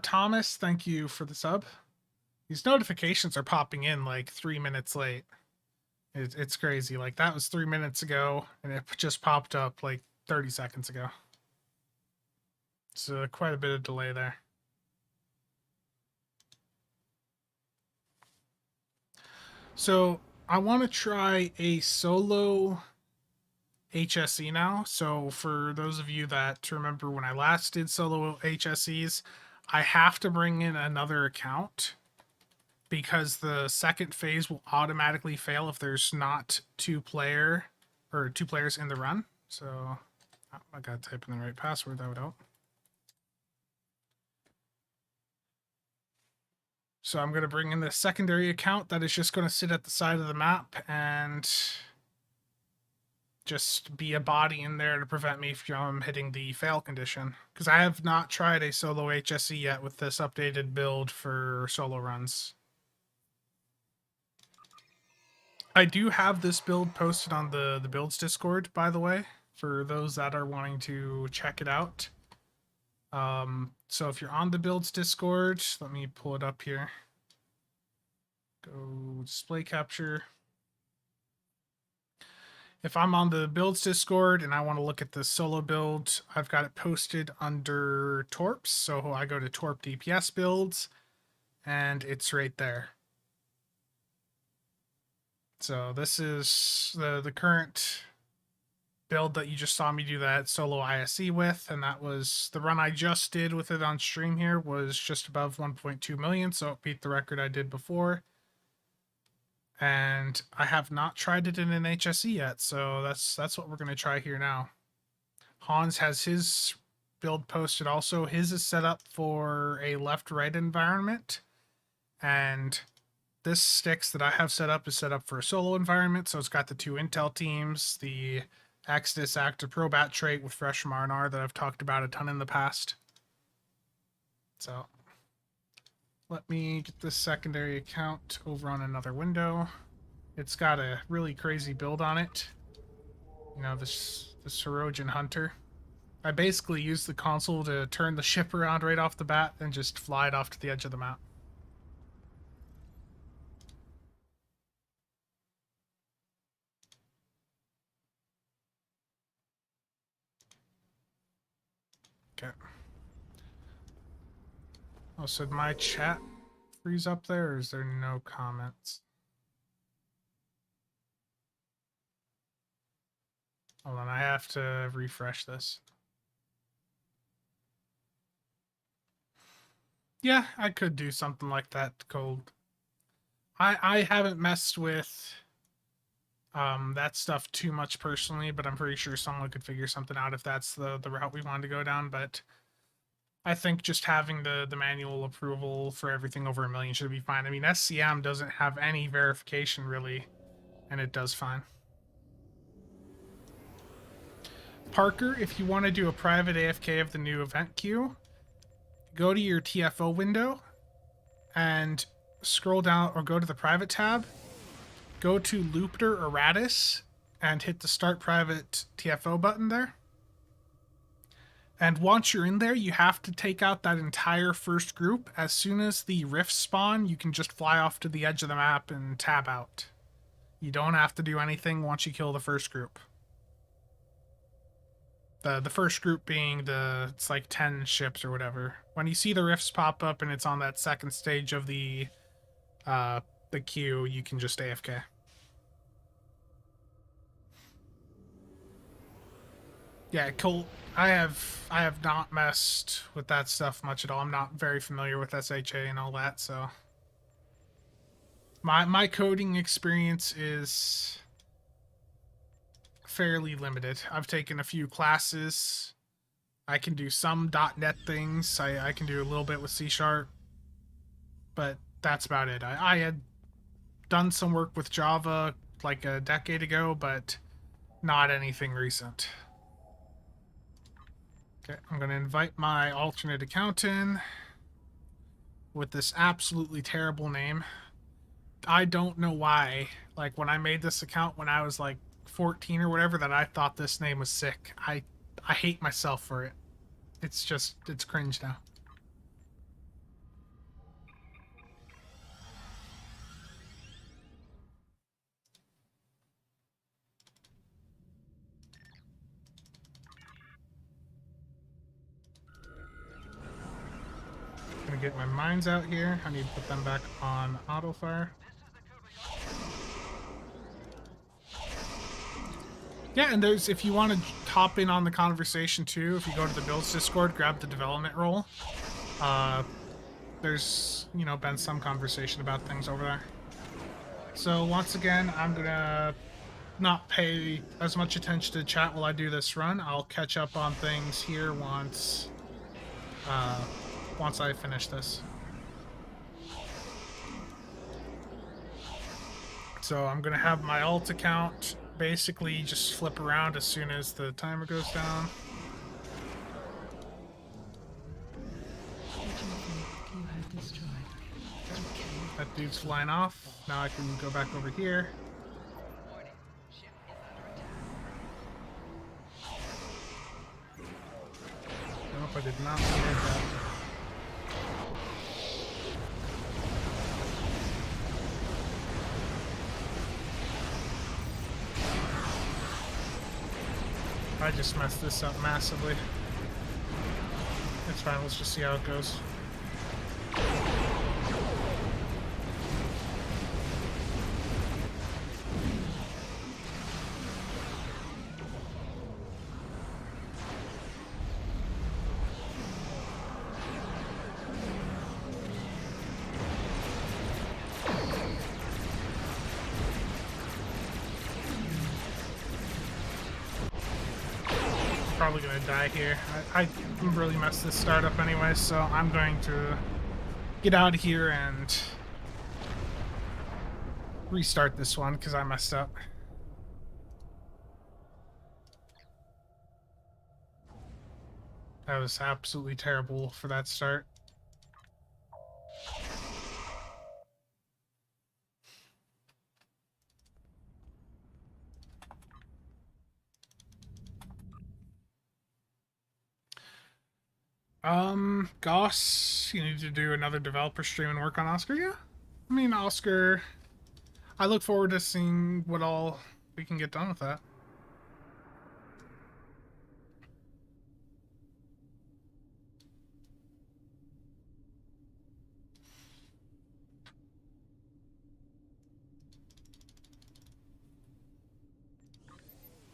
Speaker 1: Thomas, thank you for the sub. These notifications are popping in like 3 minutes late. It's crazy. Like that was 3 minutes ago, and it just popped up like 30 seconds ago. So quite a bit of delay there. So I want to try a solo HSE now. So for those of you that remember when I last did solo HSEs, I have to bring in another account because the second phase will automatically fail if there's not two players in the run. So I gotta type in the right password, that would help. So I'm gonna bring in the secondary account that is just gonna sit at the side of the map and just be a body in there to prevent me from hitting the fail condition. Because I have not tried a solo HSE yet with this updated build for solo runs. I do have this build posted on the builds Discord, by the way, for those that are wanting to check it out. So if you're on the builds Discord, let me pull it up here. Go display capture. If I'm on the builds Discord and I want to look at the solo build, I've got it posted under Torps. So I go to Torp DPS builds and it's right there. So this is the current build that you just saw me do that solo ISE with, and that was the run I just did with it on stream here was just above 1.2 million, so it beat the record I did before. And I have not tried it in an HSE yet, so that's what we're going to try here now. Hans has his build posted also. His is set up for a left-right environment, and this sticks that I have set up is set up for a solo environment, so it's got the two intel teams, the Exodus Active Probat trait with Fresh from R&R that I've talked about a ton in the past. So let me get this secondary account over on another window. It's got a really crazy build on it. You know, this Hirogen Hunter. I basically used the console to turn the ship around right off the bat and just fly it off to the edge of the map. Okay. Oh, so did my chat freeze up there, or is there no comments? Hold on, I have to refresh this. Yeah, I could do something like that, Cold. I haven't messed with that stuff too much personally, but I'm pretty sure someone could figure something out if that's the route we wanted to go down. But I think just having the manual approval for everything over 1 million should be fine. I mean, SCM doesn't have any verification really, and it does fine. Parker, if you want to do a private AFK of the new event queue, go to your TFO window and scroll down or go to the private tab, go to Lupter Eratus and hit the start private TFO button there. And once you're in there, you have to take out that entire first group. As soon as the rifts spawn, you can just fly off to the edge of the map and tab out. You don't have to do anything once you kill the first group. The first group being it's like 10 ships or whatever. When you see the rifts pop up and it's on that second stage of the queue, you can just AFK. Yeah, Colt, I have not messed with that stuff much at all. I'm not very familiar with SHA and all that, so my coding experience is fairly limited. I've taken a few classes. I can do some .NET things. I can do a little bit with C#, but that's about it. I had done some work with Java like a decade ago, but not anything recent. Okay, I'm going to invite my alternate account in with this absolutely terrible name. I don't know why. Like, when I made this account when I was like 14 or whatever that I thought this name was sick. I hate myself for it. It's cringe now. Gonna get my mines out here. I need to put them back on auto fire. Yeah, and there's, if you want to hop in on the conversation too, if you go to the builds Discord, grab the development role. There's, you know, been some conversation about things over there. So once again, I'm gonna not pay as much attention to chat while I do this run. I'll catch up on things here once I finish this. So I'm gonna have my alt account basically just flip around as soon as the timer goes down. That dude's flying off. Now I can go back over here. Nope, I did not hear that. I just messed this up massively. It's fine, let's just see how it goes. Probably gonna die here. I really messed this startup anyway, so I'm going to get out of here and restart this one because I messed up. That was absolutely terrible for that start. Goss, you need to do another developer stream and work on Oscar, yeah? I mean, Oscar, I look forward to seeing what all we can get done with that.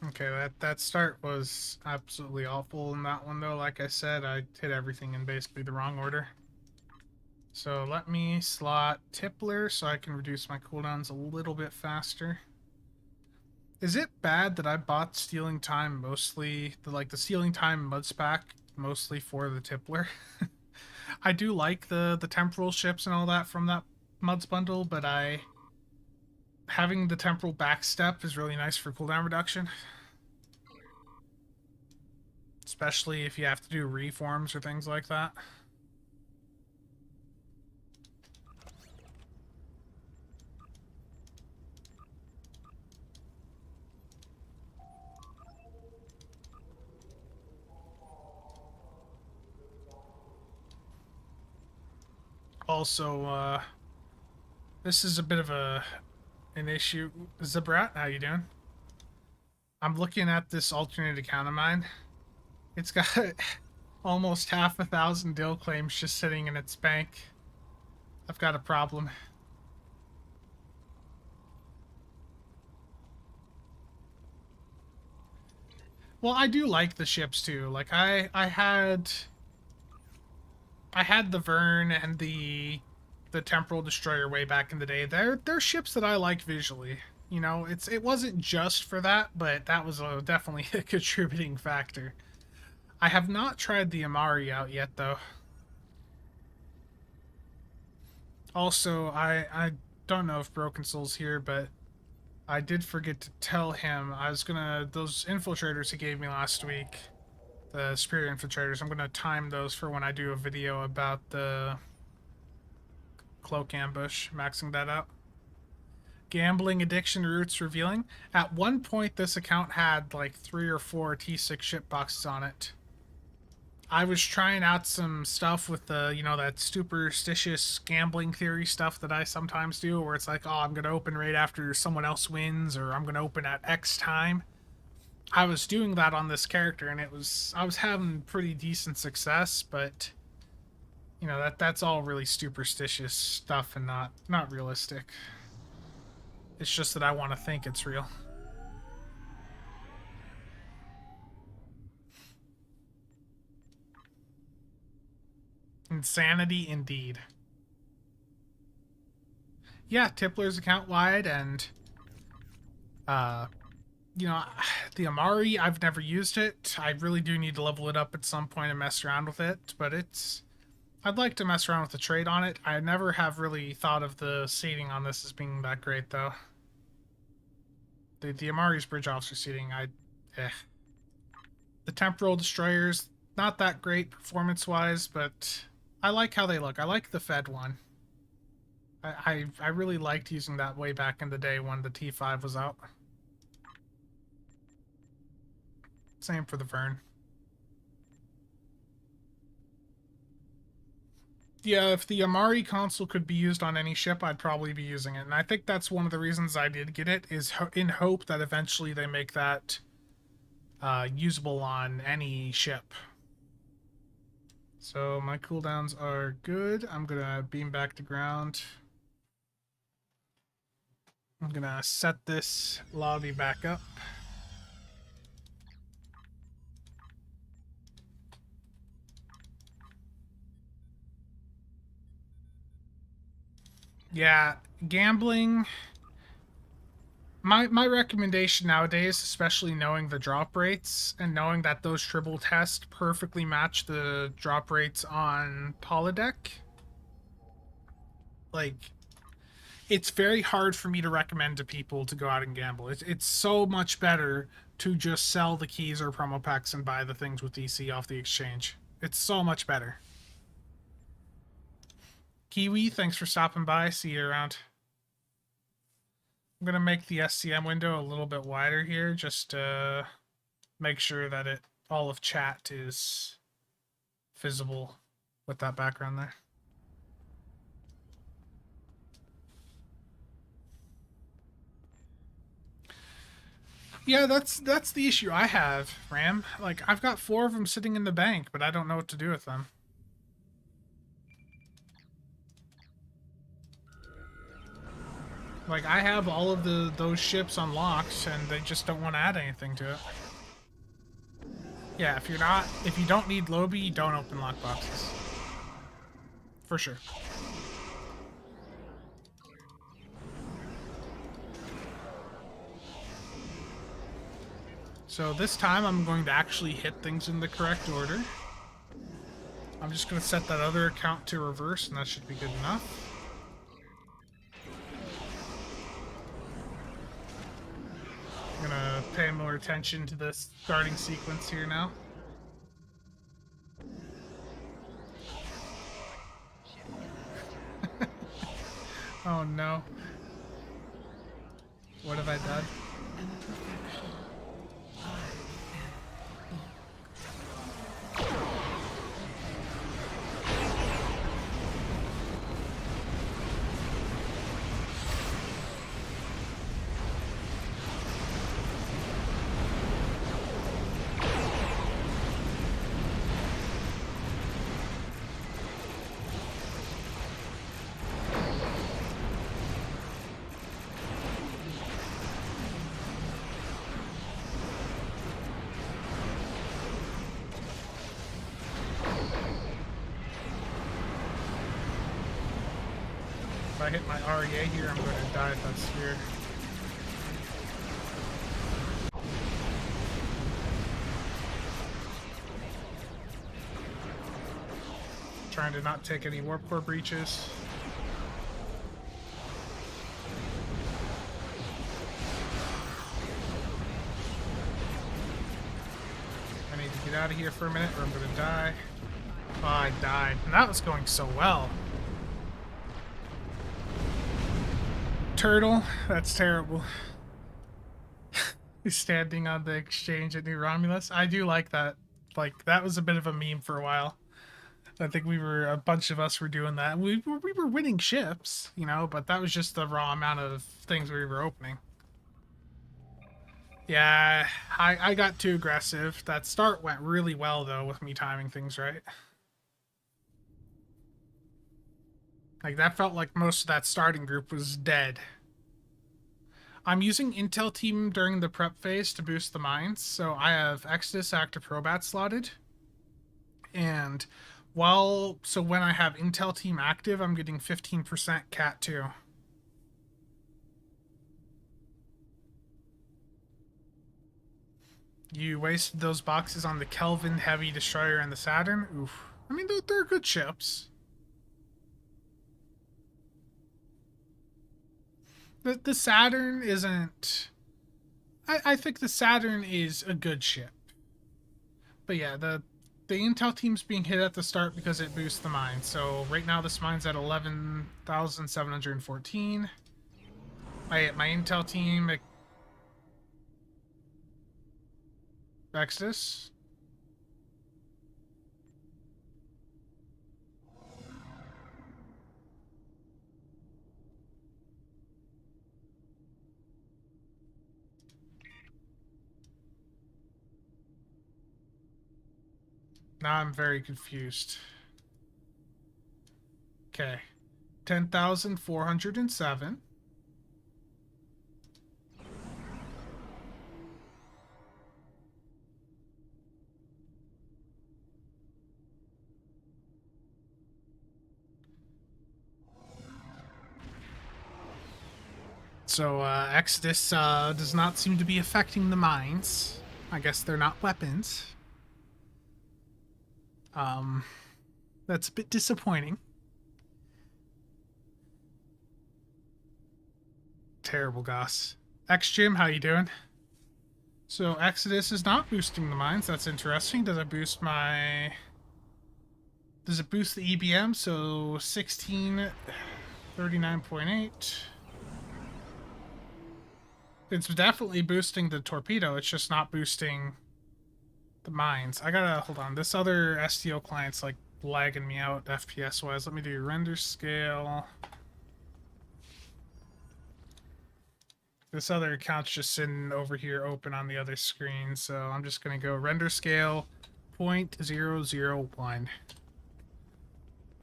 Speaker 1: Okay, that start was absolutely awful in that one, though. Like I said, I hit everything in basically the wrong order. So let me slot Tippler so I can reduce my cooldowns a little bit faster. Is it bad that I bought Stealing Time mostly, the Stealing Time Muds pack mostly for the Tippler? I do like the temporal ships and all that from that Muds bundle, but having the temporal backstep is really nice for cooldown reduction. Especially if you have to do reforms or things like that. Also, this is a bit of an issue. Zabrat, how you doing? I'm looking at this alternate account of mine. It's got almost 1,000 dill claims just sitting in its bank. I've got a problem. Well, I do like the ships too. Like I had the Vern and the Temporal Destroyer way back in the day. They're ships that I like visually. You know, it wasn't just for that, but that was definitely a contributing factor. I have not tried the Amari out yet, though. Also, I don't know if Broken Soul's here, but I did forget to tell him I was gonna, those infiltrators he gave me last week, the Superior Infiltrators, I'm gonna time those for when I do a video about the Cloak Ambush, maxing that out. Gambling addiction roots revealing. At one point, this account had like 3 or 4 T6 ship boxes on it. I was trying out some stuff with the, that superstitious gambling theory stuff that I sometimes do, where it's like, oh, I'm going to open right after someone else wins, or I'm going to open at X time. I was doing that on this character, and I was having pretty decent success, but that's all really superstitious stuff and not realistic. It's just that I want to think it's real. Insanity indeed. Yeah, Tippler's account wide, and the Amari, I've never used it. I really do need to level it up at some point and mess around with it, but I'd like to mess around with the trade on it. I never have really thought of the seating on this as being that great, though. The Amari's bridge officer seating, The temporal destroyers, not that great performance-wise, but I like how they look. I like the Fed one. I really liked using that way back in the day when the T5 was out. Same for the Vern. Yeah, if the Amari console could be used on any ship, I'd probably be using it. And I think that's one of the reasons I did get it, is in hope that eventually they make that usable on any ship. So my cooldowns are good. I'm going to beam back to ground. I'm going to set this lobby back up. Yeah, gambling. My recommendation nowadays, especially knowing the drop rates and knowing that those triple tests perfectly match the drop rates on holodeck, like, it's very hard for me to recommend to people to go out and gamble. It's so much better to just sell the keys or promo packs and buy the things with DC off the exchange. It's so much better. Kiwi, thanks for stopping by. See you around. I'm going to make the SCM window a little bit wider here, just to make sure that all of chat is visible with that background there. Yeah, that's the issue I have, Ram. Like, I've got 4 of them sitting in the bank, but I don't know what to do with them. Like, I have all of those ships unlocked, and they just don't want to add anything to it. Yeah, if you don't need Lobby, don't open lockboxes. For sure. So this time I'm going to actually hit things in the correct order. I'm just going to set that other account to reverse, and that should be good enough. I'm going to pay more attention to this starting sequence here now. Oh no. What have I done? If I hit my REA here, I'm going to die if that's here. Trying to not take any warp core breaches. I need to get out of here for a minute or I'm going to die. Oh, I died. And that was going so well. turtle. That's terrible. He's standing on the exchange at New Romulus. I do like that. Like, that was a bit of a meme for a while. I think a bunch of us were doing that. We were winning ships, you know, but that was just the raw amount of things we were opening. Yeah, I got too aggressive. That start went really well, though, with me timing things right. Like, that felt like most of that starting group was dead. I'm using Intel Team during the prep phase to boost the mines, so I have Exodus Active Probat slotted. And so when I have Intel Team active, I'm getting 15% Cat 2. You wasted those boxes on the Kelvin Heavy Destroyer and the Saturn? Oof. I mean, they're good ships. The Saturn isn't... I think the Saturn is a good ship. But yeah, the Intel team's being hit at the start because it boosts the mine. So right now this mine's at 11,714. My Intel team... Exodus? Now I'm very confused. Okay. 10,407. So, Exodus does not seem to be affecting the mines. I guess they're not weapons. That's a bit disappointing. Terrible, Goss. X-Jim, how you doing? So, Exodus is not boosting the mines. That's interesting. Does it boost my... Does it boost the EBM? So, 1639.8. It's definitely boosting the torpedo. It's just not boosting the mines. I gotta... Hold on. This other STO client's, like, lagging me out FPS-wise. Let me do render scale. This other account's just sitting over here open on the other screen, so I'm just going to go render scale 0.001.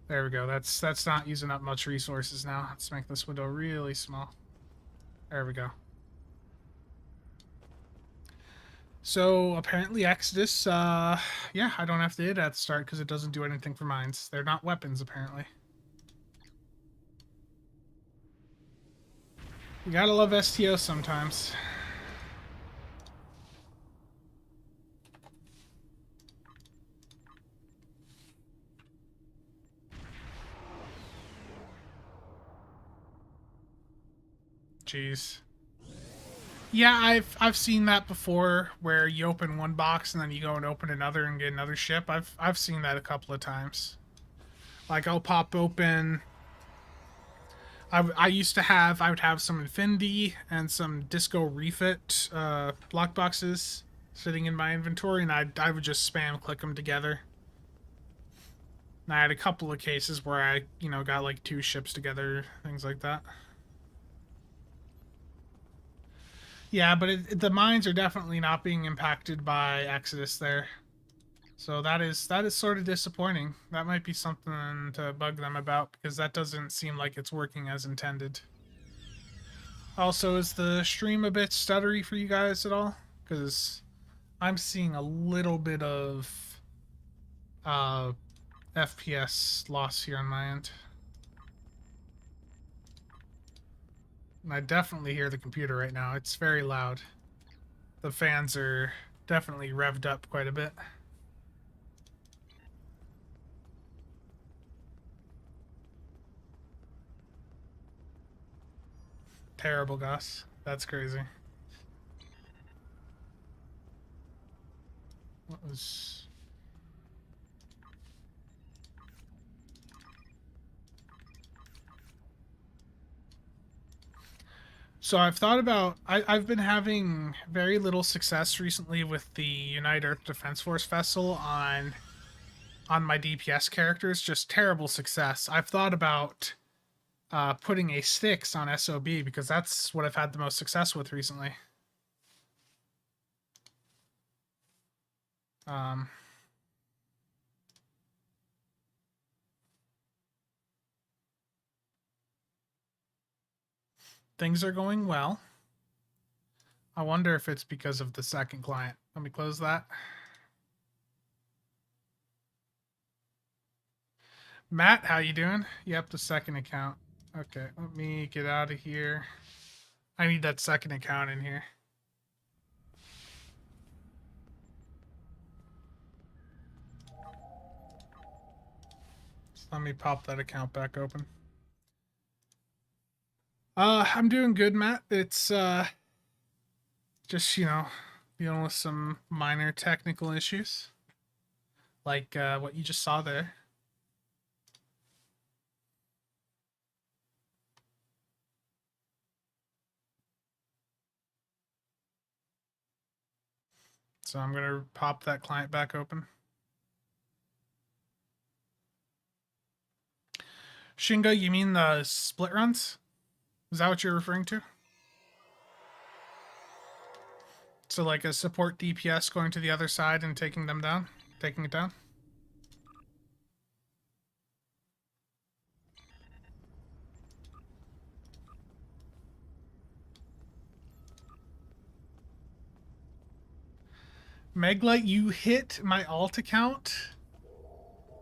Speaker 1: There we go. That's not using up much resources now. Let's make this window really small. There we go. So apparently Exodus, yeah, I don't have to hit it at the start because it doesn't do anything for mines. They're not weapons, apparently. You gotta love STO sometimes. Jeez. Yeah, I've seen that before, where you open one box and then you go and open another and get another ship. I've seen that a couple of times. Like I'll pop open. I would have some Infinity and some Disco Refit block boxes sitting in my inventory, and I would just spam click them together. And I had a couple of cases where I got like 2 ships together, things like that. Yeah, but the mines are definitely not being impacted by Exodus there. So that is sort of disappointing. That might be something to bug them about, because that doesn't seem like it's working as intended. Also, is the stream a bit stuttery for you guys at all? Because I'm seeing a little bit of FPS loss here on my end. And I definitely hear the computer right now. It's very loud. The fans are definitely revved up quite a bit. Terrible, Gus. That's crazy. What was... So I've thought about. I've been having very little success recently with the United Earth Defense Force vessel on my DPS characters. Just terrible success. I've thought about putting a Styx on SOB because that's what I've had the most success with recently. Um, things are going well. I wonder if it's because of the second client. Let me close that. Matt, how you doing? Yep, the second account. Okay, let me get out of here. I need that second account in here. So let me pop that account back open. I'm doing good, Matt. It's just, dealing with some minor technical issues. Like what you just saw there. So I'm gonna pop that client back open. Shinga, you mean the split runs? Is that what you're referring to? So like a support DPS going to the other side and taking them down? Taking it down? Megla, you hit my alt account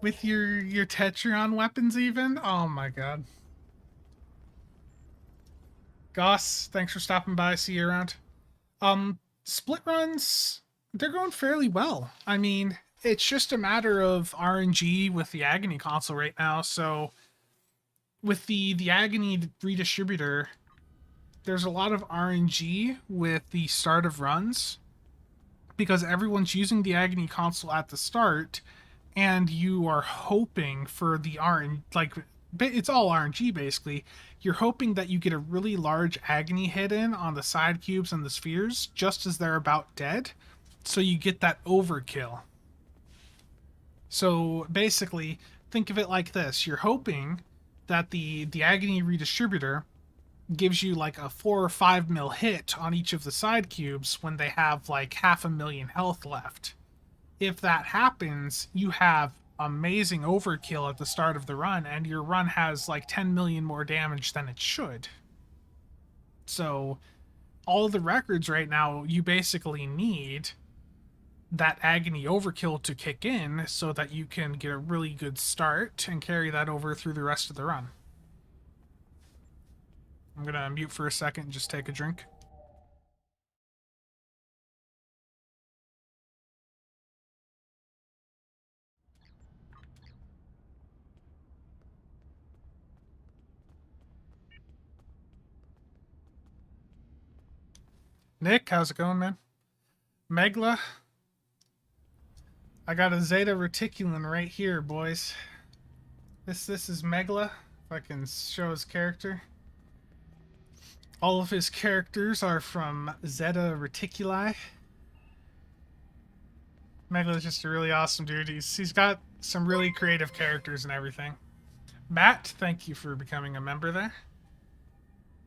Speaker 1: with your Tetrion weapons even? Oh my god. Goss, thanks for stopping by. See you around. Split runs, they're going fairly well. I mean, it's just a matter of RNG with the Agony console right now. So with the Agony redistributor, there's a lot of RNG with the start of runs because everyone's using the Agony console at the start, and you are hoping for the RNG, like it's all RNG basically. You're hoping that you get a really large Agony hit in on the side cubes and the spheres just as they're about dead, so you get that overkill. So basically, think of it like this: you're hoping that the Agony redistributor gives you like a 4 or 5 mil hit on each of the side cubes when they have like 500,000 health left. If that happens, you have amazing overkill at the start of the run, and your run has like 10 million more damage than it should. So, all the records right now, you basically need that Agony overkill to kick in so that you can get a really good start and carry that over through the rest of the run. I'm gonna mute for a second and just take a drink. Nick, how's it going, man? Megla, I got a Zeta Reticulin right here, boys. This is Megla. If I can show his character. All of his characters are from Zeta Reticuli. Megla's just a really awesome dude. He's got some really creative characters and everything. Matt, thank you for becoming a member there.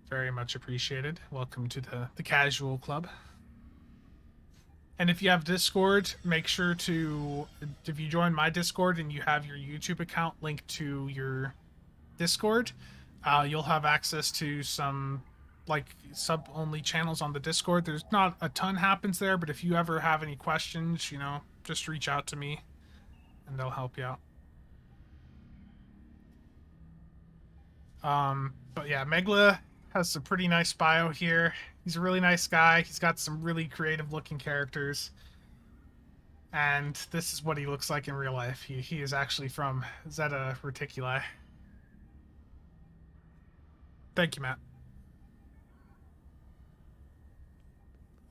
Speaker 1: Very much appreciated. Welcome to the casual club. And if you have Discord, make sure to, if you join my Discord and you have your YouTube account linked to your Discord, you'll have access to some like sub-only channels on the Discord. There's not a ton happens there, but if you ever have any questions, just reach out to me and they'll help you out. But yeah, Megla has a pretty nice bio here. He's a really nice guy. He's got some really creative looking characters. And this is what he looks like in real life. He is actually from Zeta Reticuli. Thank you, Matt.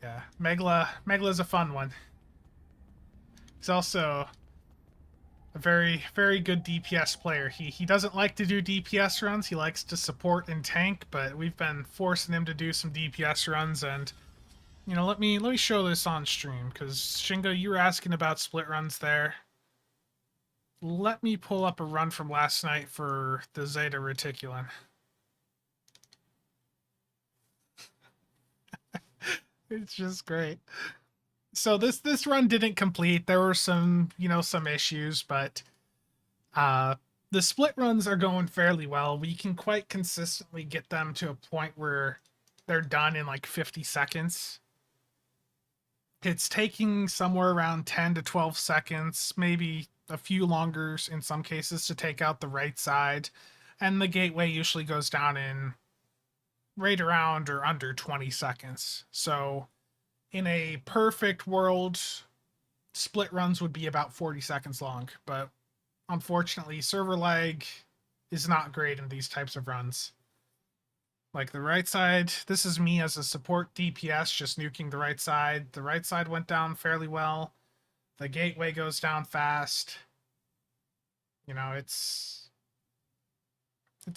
Speaker 1: Yeah, Megla's a fun one. He's also a very, very good DPS player. He doesn't like to do DPS runs. He likes to support and tank, but we've been forcing him to do some DPS runs. And let me show this on stream because Shingo, you were asking about split runs there. Let me pull up a run from last night for the Zeta Reticulin. It's just great. So this run didn't complete. There were some issues, but uh the split runs are going fairly well. We can quite consistently get them to a point where they're done in like 50 seconds. It's taking somewhere around 10 to 12 seconds, maybe a few longer in some cases to take out the right side, and the gateway usually goes down in right around or under 20 seconds. So in a perfect world, split runs would be about 40 seconds long, but unfortunately, server lag is not great in these types of runs. Like the right side, this is me as a support DPS just nuking the right side. The right side went down fairly well. The gateway goes down fast. It's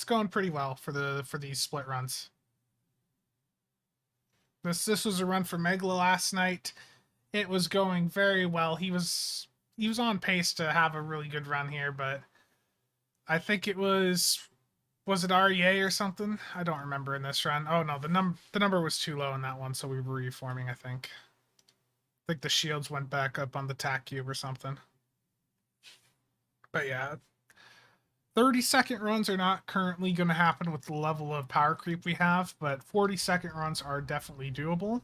Speaker 1: going pretty well for these split runs. This was a run for Megla last night. It was going very well. He was on pace to have a really good run here, but I think it was it REA or something? I don't remember in this run. Oh no, the number was too low in that one, so we were reforming, I think. I think the shields went back up on the tack cube or something. But yeah, 30-second runs are not currently going to happen with the level of power creep we have, but 40-second runs are definitely doable.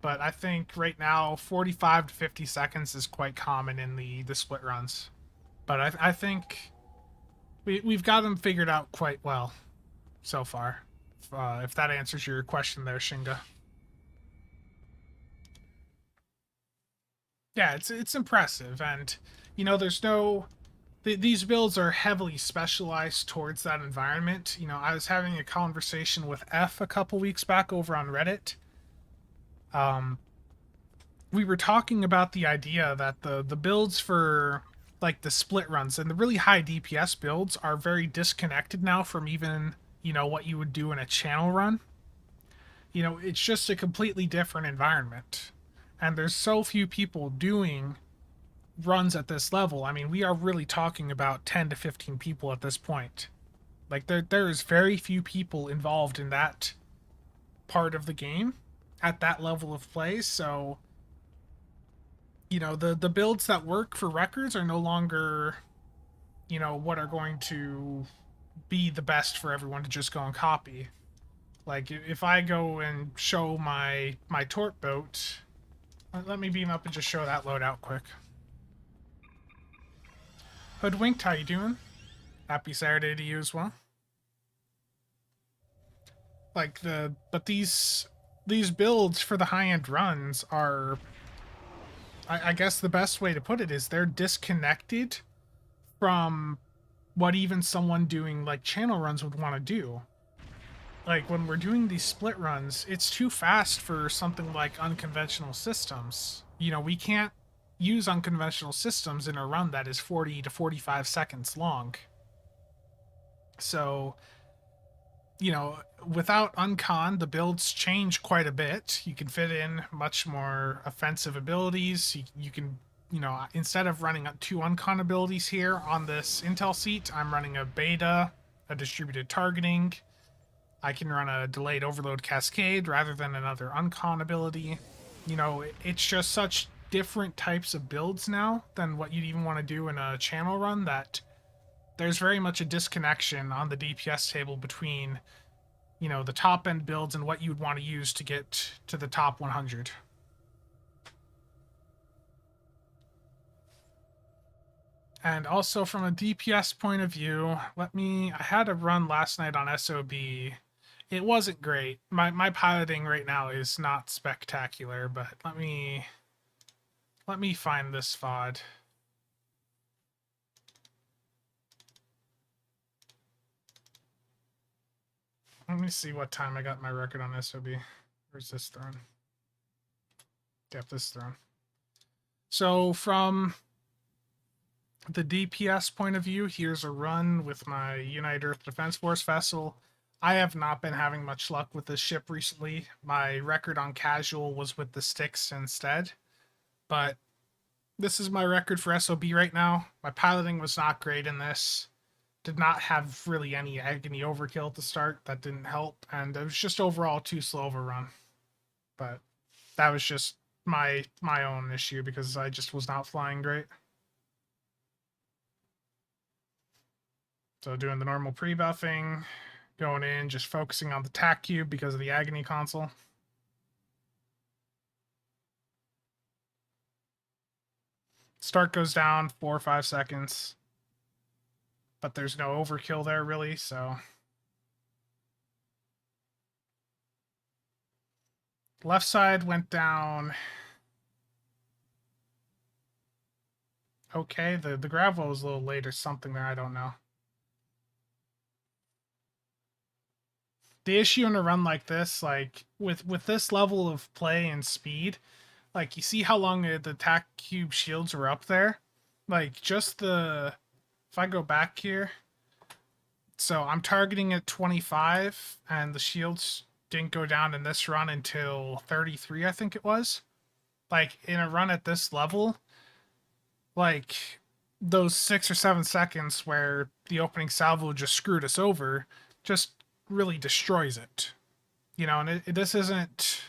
Speaker 1: But I think right now 45 to 50 seconds is quite common in the split runs. But I think we've got them figured out quite well so far. If that answers your question there, Shinga. Yeah, it's impressive, and there's no these builds are heavily specialized towards that environment. I was having a conversation with F a couple weeks back over on Reddit. Um, we were talking about the idea that the builds for like the split runs and the really high DPS builds are very disconnected now from even what you would do in a channel run. It's just a completely different environment, and there's so few people doing runs at this level. I mean, we are really talking about 10 to 15 people at this point. Like there's very few people involved in that part of the game at that level of play. So the builds that work for records are no longer what are going to be the best for everyone to just go and copy. Like if I go and show my tort boat, let me beam up and just show that loadout quick. Hoodwinked, how you doing? Happy Saturday to you as well. But these builds for the high-end runs are, I guess the best way to put it is they're disconnected from what even someone doing like channel runs would want to do. Like when we're doing these split runs, it's too fast for something like unconventional systems. We can't use unconventional systems in a run that is 40 to 45 seconds long. So, without uncon, the builds change quite a bit. You can fit in much more offensive abilities. You can, instead of running 2 uncon abilities here on this intel seat, I'm running a beta, a distributed targeting. I can run a delayed overload cascade rather than another uncon ability. It's just such different types of builds now than what you'd even want to do in a channel run that there's very much a disconnection on the DPS table between, the top end builds and what you'd want to use to get to the top 100. And also from a DPS point of view, I had a run last night on SOB. It wasn't great. My piloting right now is not spectacular, but let me find this VOD. Let me see what time I got my record on SOB. Where's this throne? Yep, this throne. So from the DPS point of view, here's a run with my United Earth Defense Force vessel. I have not been having much luck with this ship recently. My record on casual was with the sticks instead, but this is my record for SOB right now. My piloting was not great in this. Did not have really any agony overkill at the start. That didn't help, and it was just overall too slow of a run. But that was just my own issue because I just was not flying great. So doing the normal pre-buffing, going in, just focusing on the tack cube because of the agony console. Start goes down 4 or 5 seconds, but there's no overkill there really, so. Left side went down. Okay, the gravel was a little late or something there, I don't know. The issue in a run like this, like with this level of play and speed, like you see how long the attack cube shields were up there? Like just the, if I go back here, so I'm targeting at 25 and the shields didn't go down in this run until 33, I think it was. Like in a run at this level, like those 6 or 7 seconds where the opening salvo just screwed us over just really destroys it. You know, and this isn't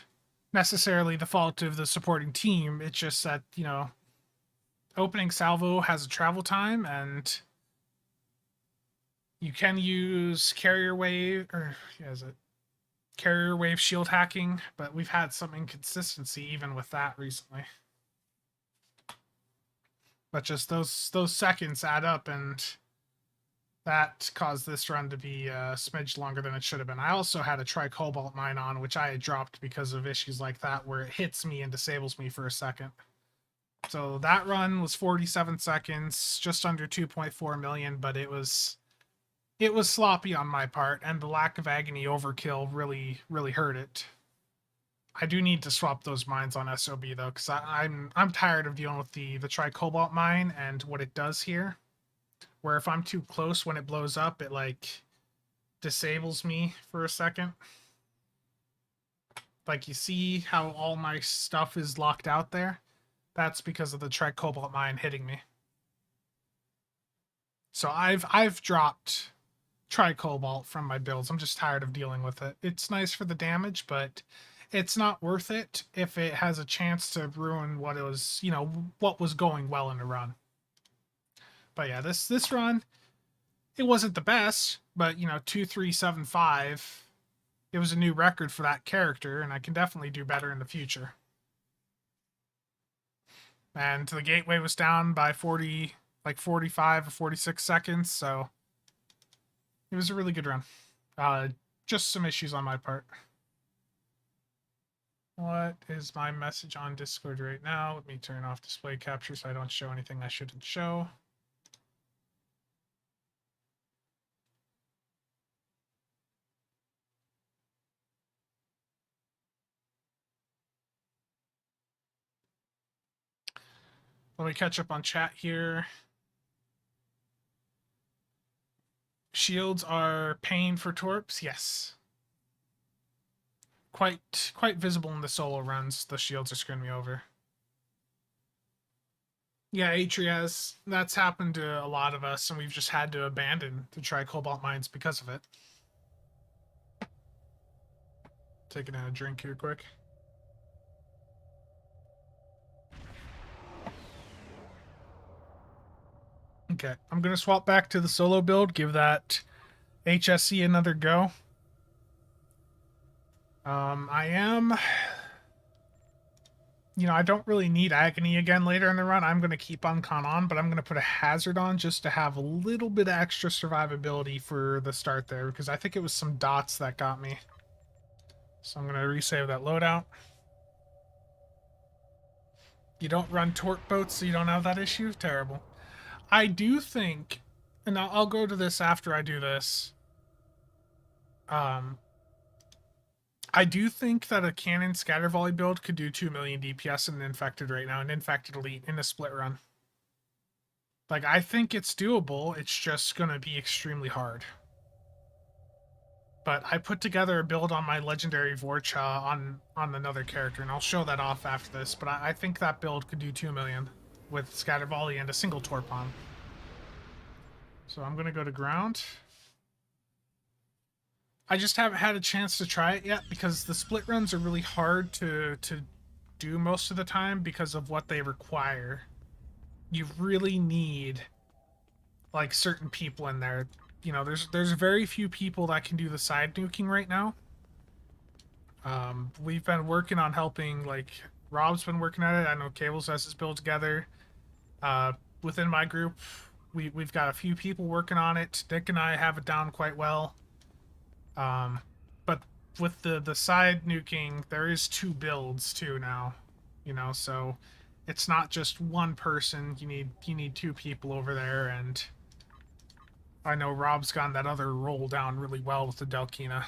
Speaker 1: necessarily the fault of the supporting team. It's just that, you know, opening salvo has a travel time, and you can use carrier wave, or is it carrier wave shield hacking, but we've had some inconsistency even with that recently. But just those seconds add up, and that caused this run to be a smidge longer than it should have been. I also had a tri-cobalt mine on, which I had dropped because of issues like that, where it hits me and disables me for a second. So that run was 47 seconds, just under 2.4 million, but it was sloppy on my part, and the lack of agony overkill really hurt it. I do need to swap those mines on SOB though, because I'm tired of dealing with the tri-cobalt mine and what it does here. Where if I'm too close when it blows up, it like disables me for a second. Like you see how all my stuff is locked out there? That's because of the tri-cobalt mine hitting me. So I've dropped tri-cobalt from my builds. I'm just tired of dealing with it. It's nice for the damage, but it's not worth it if it has a chance to ruin what it was, you know, what was going well in the run. But yeah, this run, it wasn't the best, but you know, 2375, it was a new record for that character, and I can definitely do better in the future. And the gateway was down by 40, like 45 or 46 seconds, so it was a really good run. Just some issues on my part. What is my message on Discord right now? Let me turn off display capture so I don't show anything I shouldn't show. Let me catch up on chat here. Shields are pain for torps, yes. Quite visible in the solo runs. The shields are screwing me over. Yeah, Atrias, that's happened to a lot of us, and we've just had to abandon the tri-cobalt mines because of it. Taking a drink here quick. Okay, I'm going to swap back to the solo build, give that HSC another go. I am... You know, I don't really need agony again later in the run. I'm going to keep Uncon on, but I'm going to put a hazard on just to have a little bit of extra survivability for the start there, because I think it was some dots that got me. So I'm going to resave that loadout. You don't run torque boats, so you don't have that issue? Terrible. I do think, and I'll go to this after I do this, I do think that a cannon scatter volley build could do 2 million DPS in an infected right now, an infected elite in a split run. Like, I think it's doable. It's just gonna be extremely hard. But I put together a build on my legendary Vorcha on another character, and I'll show that off after this. But I think that build could do 2 million with Scatter Volley and a single Torpon. So I'm gonna go to ground. I just haven't had a chance to try it yet because the split runs are really hard to do most of the time because of what they require. You really need like certain people in there. You know, there's very few people that can do the side nuking right now. We've been working on helping, like, Rob's been working at it. I know Cables has his build together. Within my group, we've got a few people working on it. Nick and I have it down quite well. But with the side nuking, there is 2 builds too now. You know, so it's not just one person. You need 2 people over there, and I know Rob's gotten that other roll down really well with the Delkina.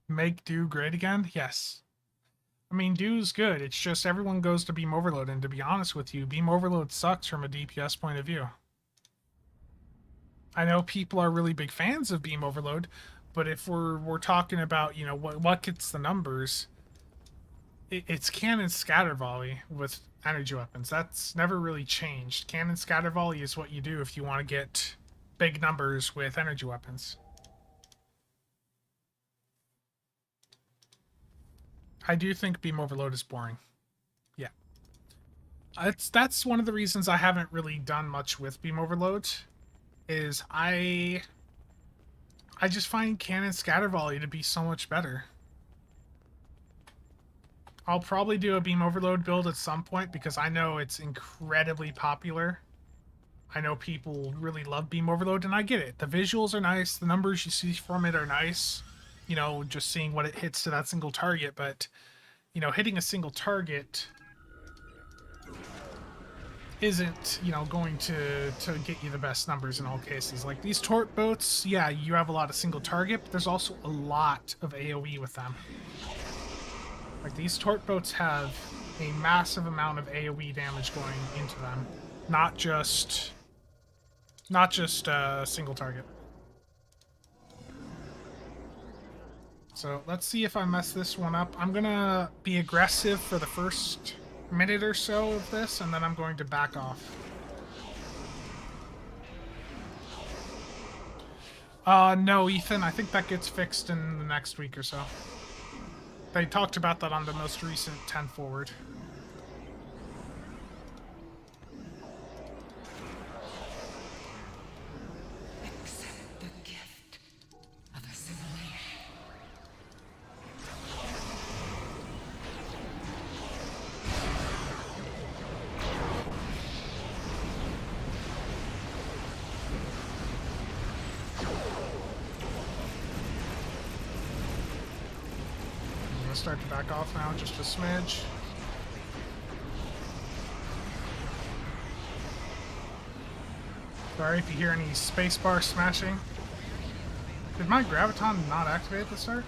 Speaker 1: Make Do great again? Yes. I mean, Do's good. It's just everyone goes to Beam Overload, and to be honest with you, Beam Overload sucks from a DPS point of view. I know people are really big fans of Beam Overload, but if we're talking about, you know, what gets the numbers, it's Cannon Scatter Volley with energy weapons. That's never really changed. Cannon Scatter Volley is what you do if you want to get big numbers with energy weapons. I do think Beam Overload is boring. Yeah. That's one of the reasons I haven't really done much with Beam Overload, is I just find Cannon Scatter Volley to be so much better. I'll probably do a Beam Overload build at some point because I know it's incredibly popular. I know people really love Beam Overload, and I get it. The visuals are nice, the numbers you see from it are nice. You know, just seeing what it hits to that single target, but, you know, hitting a single target isn't, you know, going to get you the best numbers in all cases. Like these Tort Boats, yeah, you have a lot of single target, but there's also a lot of AoE with them. Like these Tort Boats have a massive amount of AoE damage going into them, not just single target. So let's see if I mess this one up. I'm gonna be aggressive for the first minute or so of this, and then I'm going to back off. No, Ethan, I think that gets fixed in the next week or so. They talked about that on the most recent 10 forward.
Speaker 3: Accept the gift of assimilation.
Speaker 1: I'm gonna start to back off now, just a smidge. Sorry if you hear any spacebar smashing. Did my Graviton not activate at the start?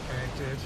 Speaker 1: Okay, it did.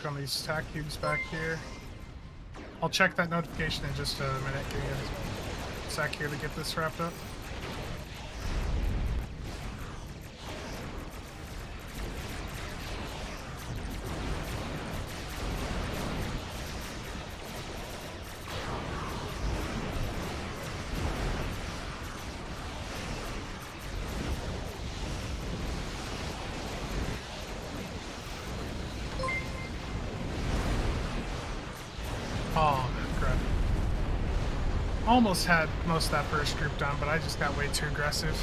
Speaker 1: On these attack cubes back here. I'll check that notification in just a minute. Give me a sec here to get this wrapped up. almost had most of that first group done, but I just got way too aggressive.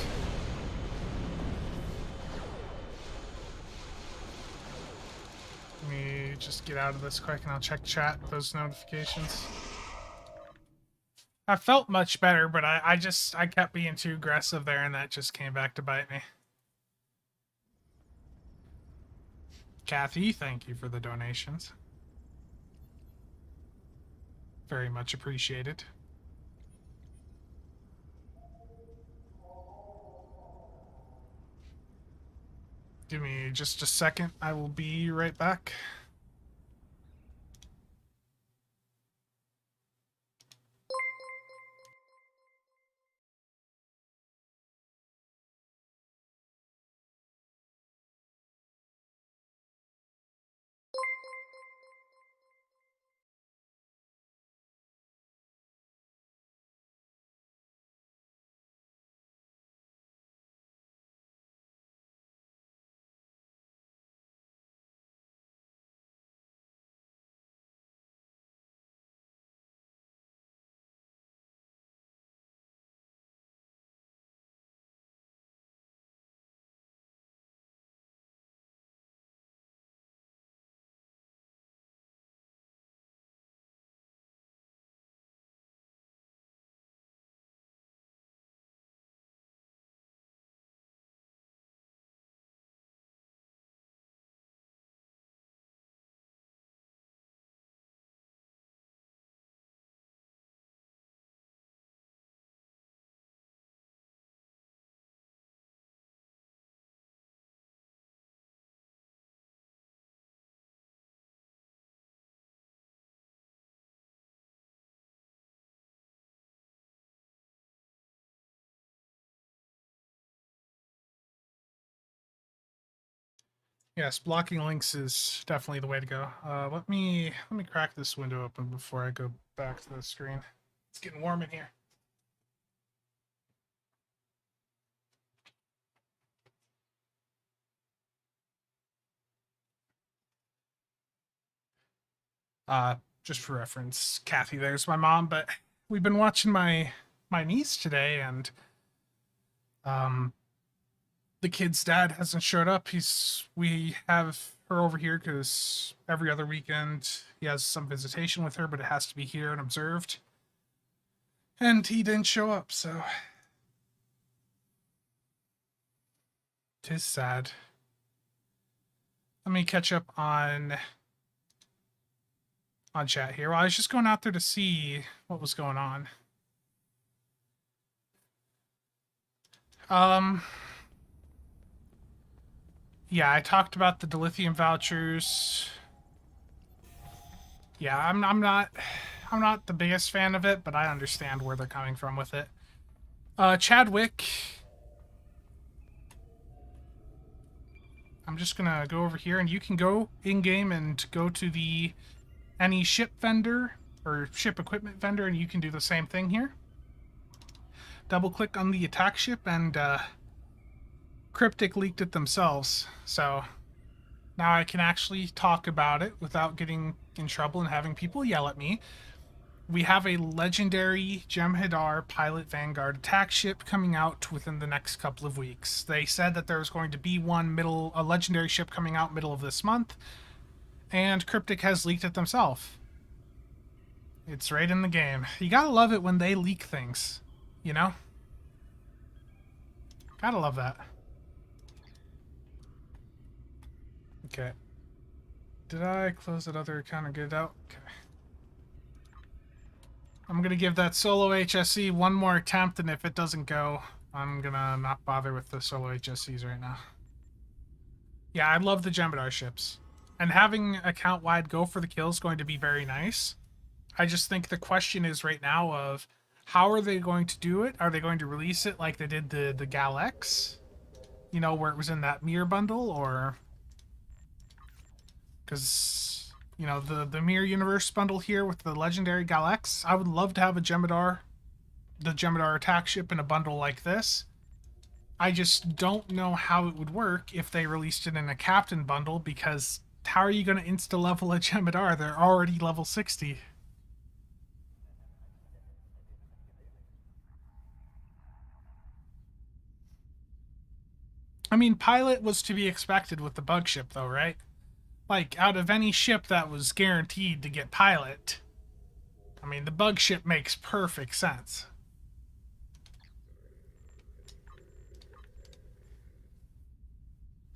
Speaker 1: Let me just get out of this quick and I'll check chat, those notifications. I felt much better, but I kept being too aggressive there, and that just came back to bite me. Kathy, thank you for the donations. Very much appreciated. Give me just a second. I will be right back. Yes, blocking links is definitely the way to go. Let me crack this window open before I go back to the screen. It's getting warm in here. Just for reference, Kathy, there's my mom, but we've been watching my niece today, and the kid's dad hasn't showed up. We have her over here because every other weekend he has some visitation with her, but it has to be here and observed. And he didn't show up, so 'tis sad. Let me catch up on chat here. Well, I was just going out there to see what was going on. Yeah, I talked about the Dilithium vouchers. Yeah, I'm not the biggest fan of it, but I understand where they're coming from with it. Chadwick, I'm just gonna go over here, and you can go in game and go to the any ship vendor or ship equipment vendor, and you can do the same thing here. Double click on the attack ship, and Cryptic leaked it themselves, so now I can actually talk about it without getting in trouble and having people yell at me. We have a legendary Jem'Hadar pilot Vanguard attack ship coming out within the next couple of weeks. They said that there's going to be a legendary ship coming out middle of this month, and Cryptic has leaked it themselves. It's right in the game. You gotta love it when they leak things, you know? Gotta love that. Okay. Did I close that other account and get it out? Okay. I'm gonna give that solo HSC one more attempt, and if it doesn't go, I'm gonna not bother with the solo HSCs right now. Yeah, I love the Jem'Hadar ships. And having account-wide go for the kill is going to be very nice. I just think the question is right now of how are they going to do it? Are they going to release it like they did the Gal X? You know, where it was in that mirror bundle, or... Because, you know, the Mirror Universe bundle here with the legendary Gal X, I would love to have the Jem'Hadar attack ship in a bundle like this. I just don't know how it would work if they released it in a Captain bundle, because how are you going to insta-level a Jem'Hadar? They're already level 60. I mean, pilot was to be expected with the bug ship, though, right? Like, out of any ship that was guaranteed to get pilot, I mean, the bug ship makes perfect sense.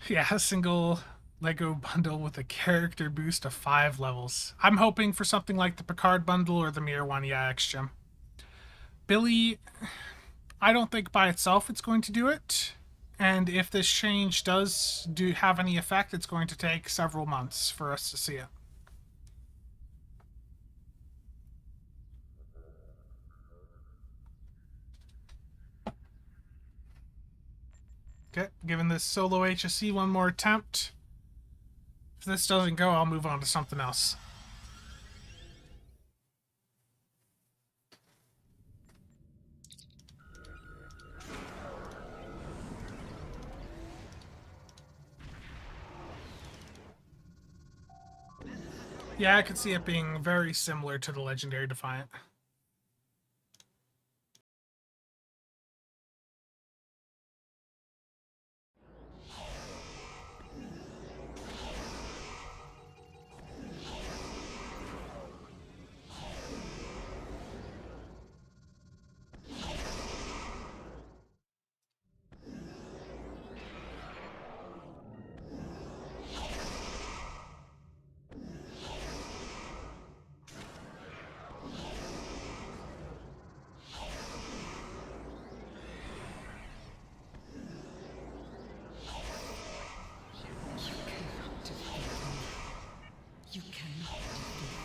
Speaker 1: Yeah, a single Lego bundle with a character boost of 5 levels. I'm hoping for something like the Picard bundle or the Mir one. Yeah, X-Gem. Billy, I don't think by itself it's going to do it. And if this change does have any effect, it's going to take several months for us to see it. Okay, giving this solo HSC one more attempt. If this doesn't go, I'll move on to something else. Yeah, I could see it being very similar to the Legendary Defiant.
Speaker 3: You cannot defeat.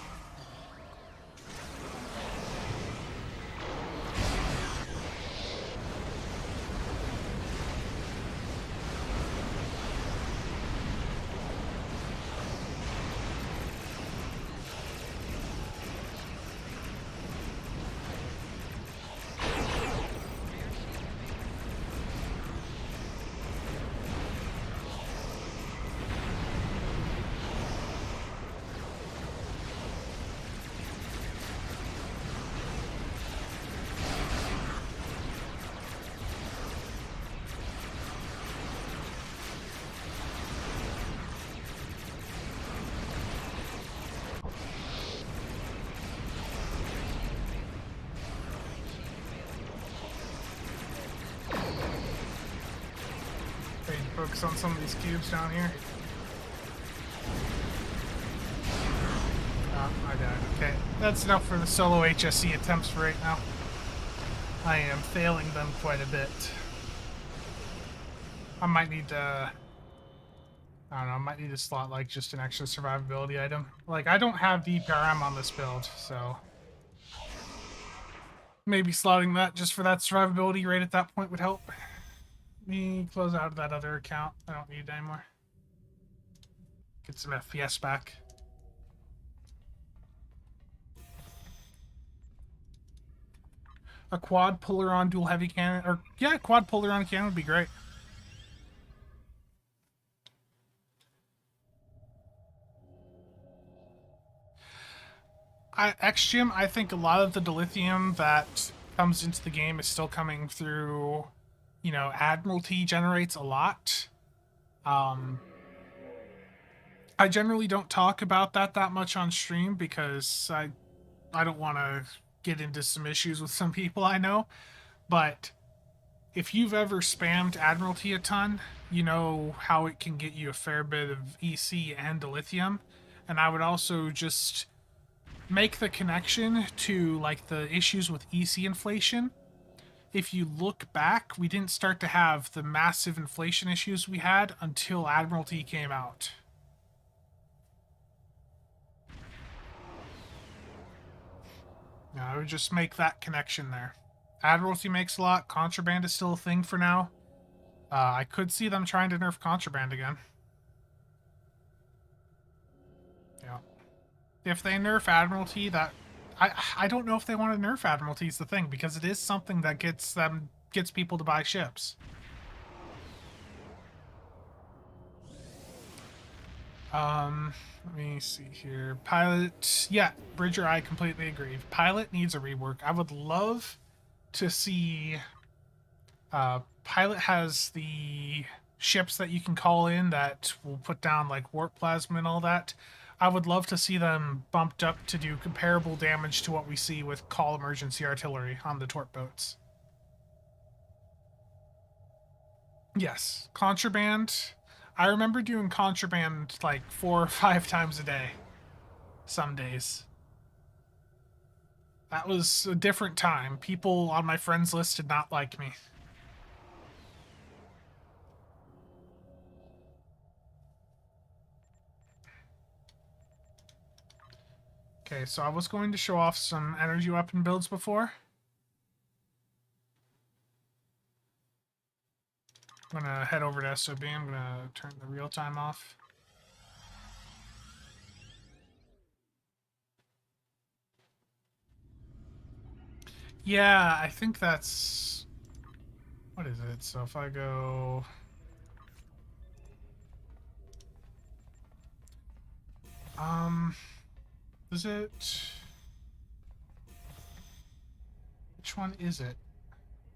Speaker 1: Focus on some of these cubes down here. Oh, I died. Okay, that's enough for the solo HSC attempts for right now. I am failing them quite a bit. I might need to... I don't know, I might need to slot like just an extra survivability item. Like, I don't have DPRM on this build, so... maybe slotting that just for that survivability rate at that point would help. Me close out of that other account. I don't need it anymore. Get some FPS back. A quad puller on dual heavy cannon, or yeah, quad puller on cannon would be great. XGym, I think a lot of the dilithium that comes into the game is still coming through, you know, Admiralty generates a lot. I generally don't talk about that much on stream because I don't want to get into some issues with some people I know, but if you've ever spammed Admiralty a ton, you know how it can get you a fair bit of EC and dilithium. And I would also just make the connection to like the issues with EC inflation. If you look back, we didn't start to have the massive inflation issues we had until Admiralty came out. I would just make that connection there. Admiralty makes a lot. Contraband is still a thing for now. I could see them trying to nerf contraband again. Yeah. If they nerf Admiralty, that... I don't know if they want to nerf Admiralty is the thing, because it is something that gets people to buy ships. Let me see here. Pilot, yeah, Bridger, I completely agree. Pilot needs a rework. I would love to see... Pilot has the ships that you can call in that will put down like warp plasma and all that. I would love to see them bumped up to do comparable damage to what we see with call emergency artillery on the torp boats. Yes, contraband. I remember doing contraband like 4 or 5 times a day. Some days. That was a different time. People on my friends list did not like me. Okay, so I was going to show off some energy weapon builds before. I'm gonna head over to SOB. I'm gonna turn the real time off. Yeah, I think that's... What is it? So if I go... Is it... Which one is it?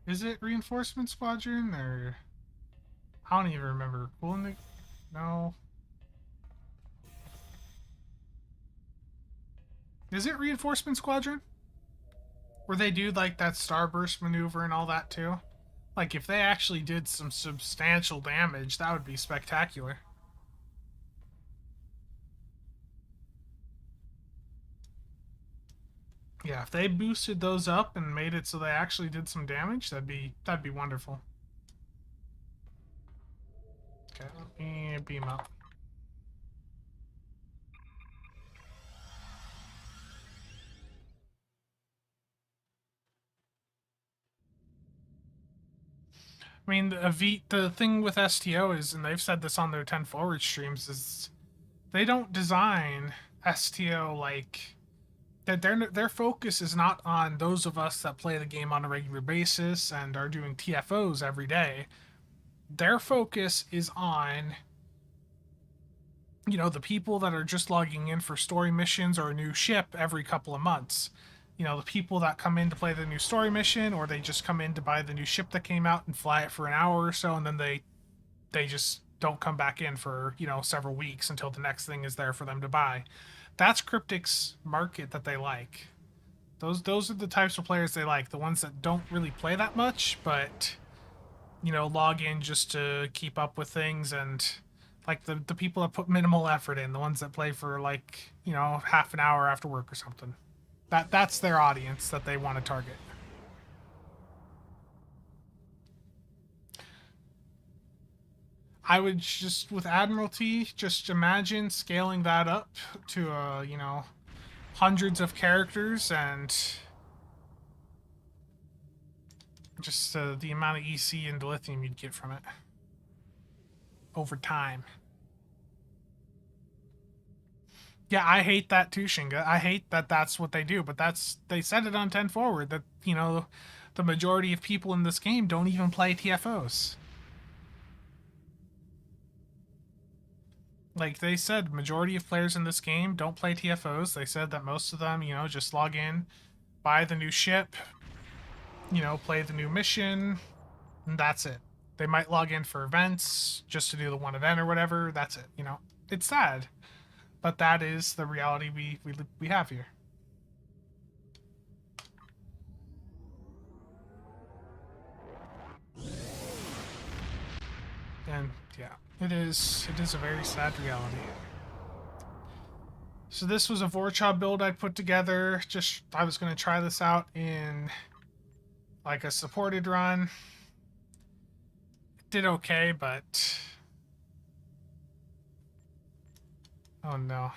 Speaker 1: Is it Reinforcement Squadron, or... I don't even remember. No. Is it Reinforcement Squadron? Where they do, like, that starburst maneuver and all that, too? Like, if they actually did some substantial damage, that would be spectacular. Yeah, if they boosted those up and made it so they actually did some damage, that'd be wonderful. Okay, let me beam up. I mean, the thing with STO is, and they've said this on their 10 forward streams, is they don't design STO like that. Their focus is not on those of us that play the game on a regular basis and are doing TFOs every day. Their focus is on, you know, the people that are just logging in for story missions or a new ship every couple of months. You know, the people that come in to play the new story mission, or they just come in to buy the new ship that came out and fly it for an hour or so, and then they just don't come back in for, you know, several weeks until the next thing is there for them to buy. That's Cryptic's market that they like. Those are the types of players they like, the ones that don't really play that much, but, you know, log in just to keep up with things, and like the people that put minimal effort in, the ones that play for, like, you know, half an hour after work or something. That's their audience that they want to target. I would just, with Admiralty, just imagine scaling that up to, you know, hundreds of characters, and just the amount of EC and Dilithium you'd get from it over time. Yeah, I hate that too, Shinga. I hate that that's what they do, but they said it on 10 forward that, you know, the majority of people in this game don't even play TFOs. Like they said, majority of players in this game don't play TFOs. They said that most of them, you know, just log in, buy the new ship, you know, play the new mission, and that's it. They might log in for events just to do the one event or whatever. That's it. You know, it's sad, but that is the reality we have here. And yeah, it is a very sad reality. So this was a Vorcha build I put together. Just I was gonna try this out in like a supported run. It did okay, but oh no.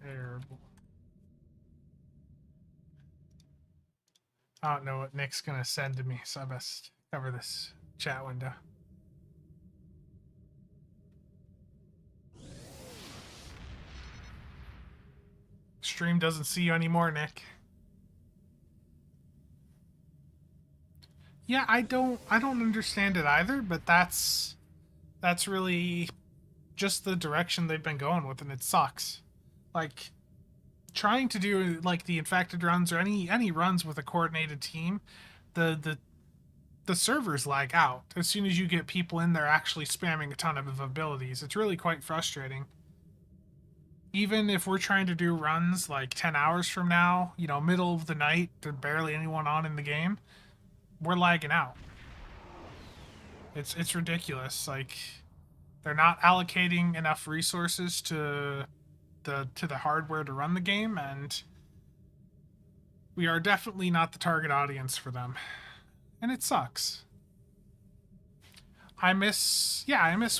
Speaker 1: Terrible. I don't know what Nick's gonna send to me, so I best cover this chat window. Stream doesn't see you anymore, Nick. Yeah, I don't understand it either, but that's really just the direction they've been going with, and it sucks. Like, trying to do like the infected runs or any runs with a coordinated team, the servers lag out as soon as you get people in there actually spamming a ton of abilities. It's really quite frustrating. Even if we're trying to do runs like 10 hours from now, you know, middle of the night, there's barely anyone on in the game, we're lagging out. It's ridiculous. Like, they're not allocating enough resources to the hardware to run the game, and we are definitely not the target audience for them. And it sucks. I miss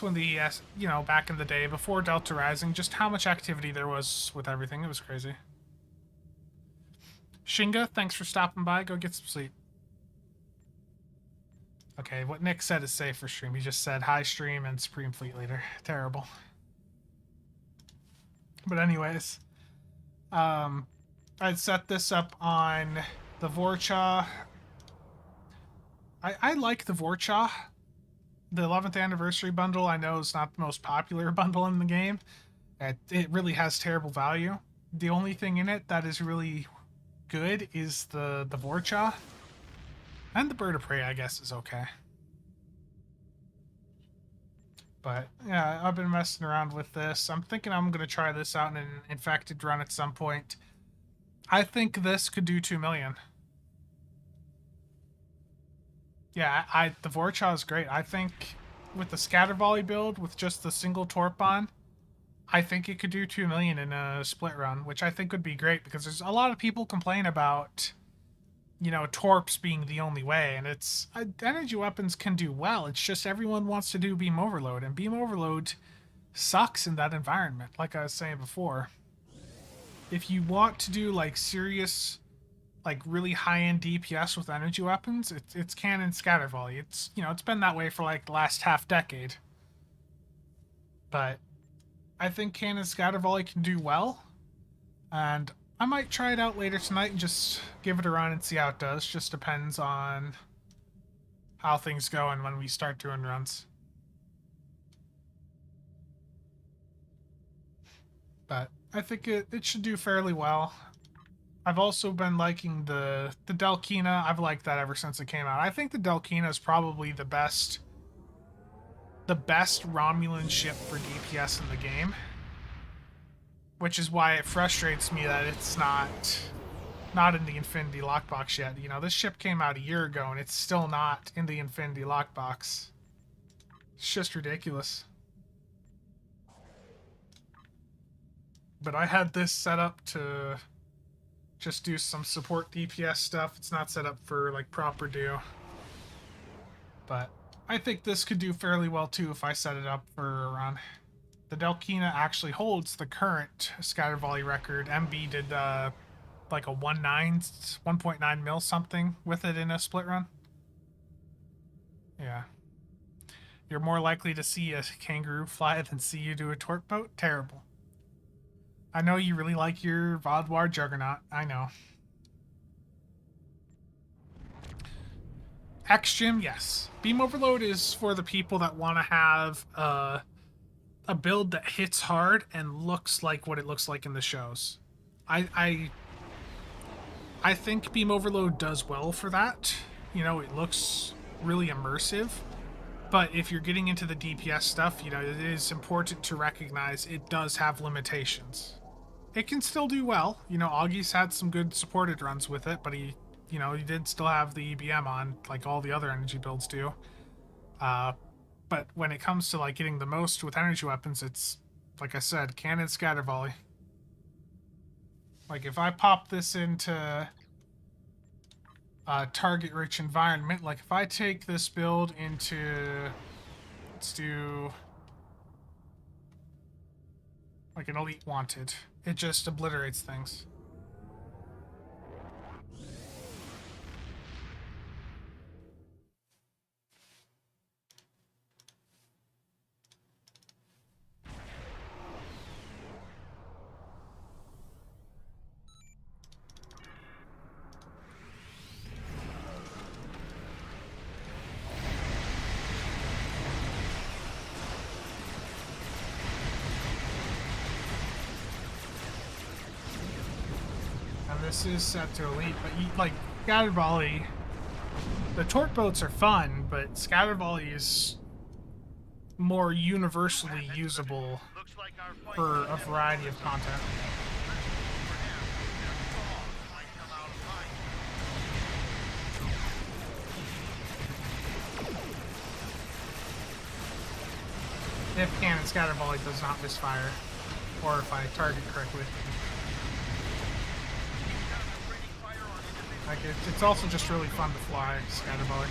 Speaker 1: when the, you know, back in the day, before Delta Rising, just how much activity there was with everything. It was crazy. Shinga, thanks for stopping by. Go get some sleep. Okay, what Nick said is safe for stream. He just said hi stream and Supreme Fleet Leader. Terrible. But anyways, I'd set this up on the Vorcha. I like the Vorcha. The 11th anniversary bundle, I know, is not the most popular bundle in the game. It really has terrible value. The only thing in it that is really good is the Vorcha. And the Bird of Prey, I guess, is okay. But, yeah, I've been messing around with this. I'm thinking I'm going to try this out in an infected run at some point. I think this could do 2 million. Yeah, the Vorcha is great. I think with the Scatter Volley build, with just the single Torp on, I think it could do 2 million in a split run, which I think would be great, because there's a lot of people complain about, you know, Torps being the only way, and it's energy weapons can do well. It's just everyone wants to do Beam Overload, and Beam Overload sucks in that environment, like I was saying before. If you want to do like serious, like really high-end DPS with energy weapons, it's Cannon Scatter Volley. It's, you know, it's been that way for like the last half decade. But I think Cannon Scatter Volley can do well, and I might try it out later tonight and just give it a run and see how it does. Just depends on how things go and when we start doing runs. But I think it should do fairly well. I've also been liking the Delkina. I've liked that ever since it came out. I think the Delkina is probably the best Romulan ship for DPS in the game. Which is why it frustrates me that it's not in the Infinity Lockbox yet. You know, this ship came out a year ago and it's still not in the Infinity Lockbox. It's just ridiculous. But I had this set up to just do some support DPS stuff. It's not set up for like proper do. But I think this could do fairly well too if I set it up for a run. The Delkina actually holds the current Scatter Volley record. MB did like a 1.9 mil something with it in a split run. Yeah. You're more likely to see a kangaroo fly than see you do a torp boat? Terrible. I know you really like your Vodwar Juggernaut. I know. X-Gym, yes. Beam Overload is for the people that want to have a build that hits hard and looks like what it looks like in the shows. I think Beam Overload does well for that. You know, it looks really immersive. But if you're getting into the DPS stuff, you know, it is important to recognize it does have limitations. It can still do well. You know, Augie's had some good supported runs with it, but he did still have the EBM on, like all the other energy builds do. But when it comes to like getting the most with energy weapons, it's, like I said, Cannon Scatter Volley. Like if I pop this into a target-rich environment, like if I take this build into, let's do like an Elite Wanted, it just obliterates things. this is set to elite, but you, like scatter volley, the torque boats are fun, but scatter volley is more universally usable
Speaker 2: Looks like our fight
Speaker 1: for a variety of content.
Speaker 2: might come out fine.
Speaker 1: If cannon scatter volley does not misfire, or if I target correctly. Like it's also just really fun to fly scatter volley.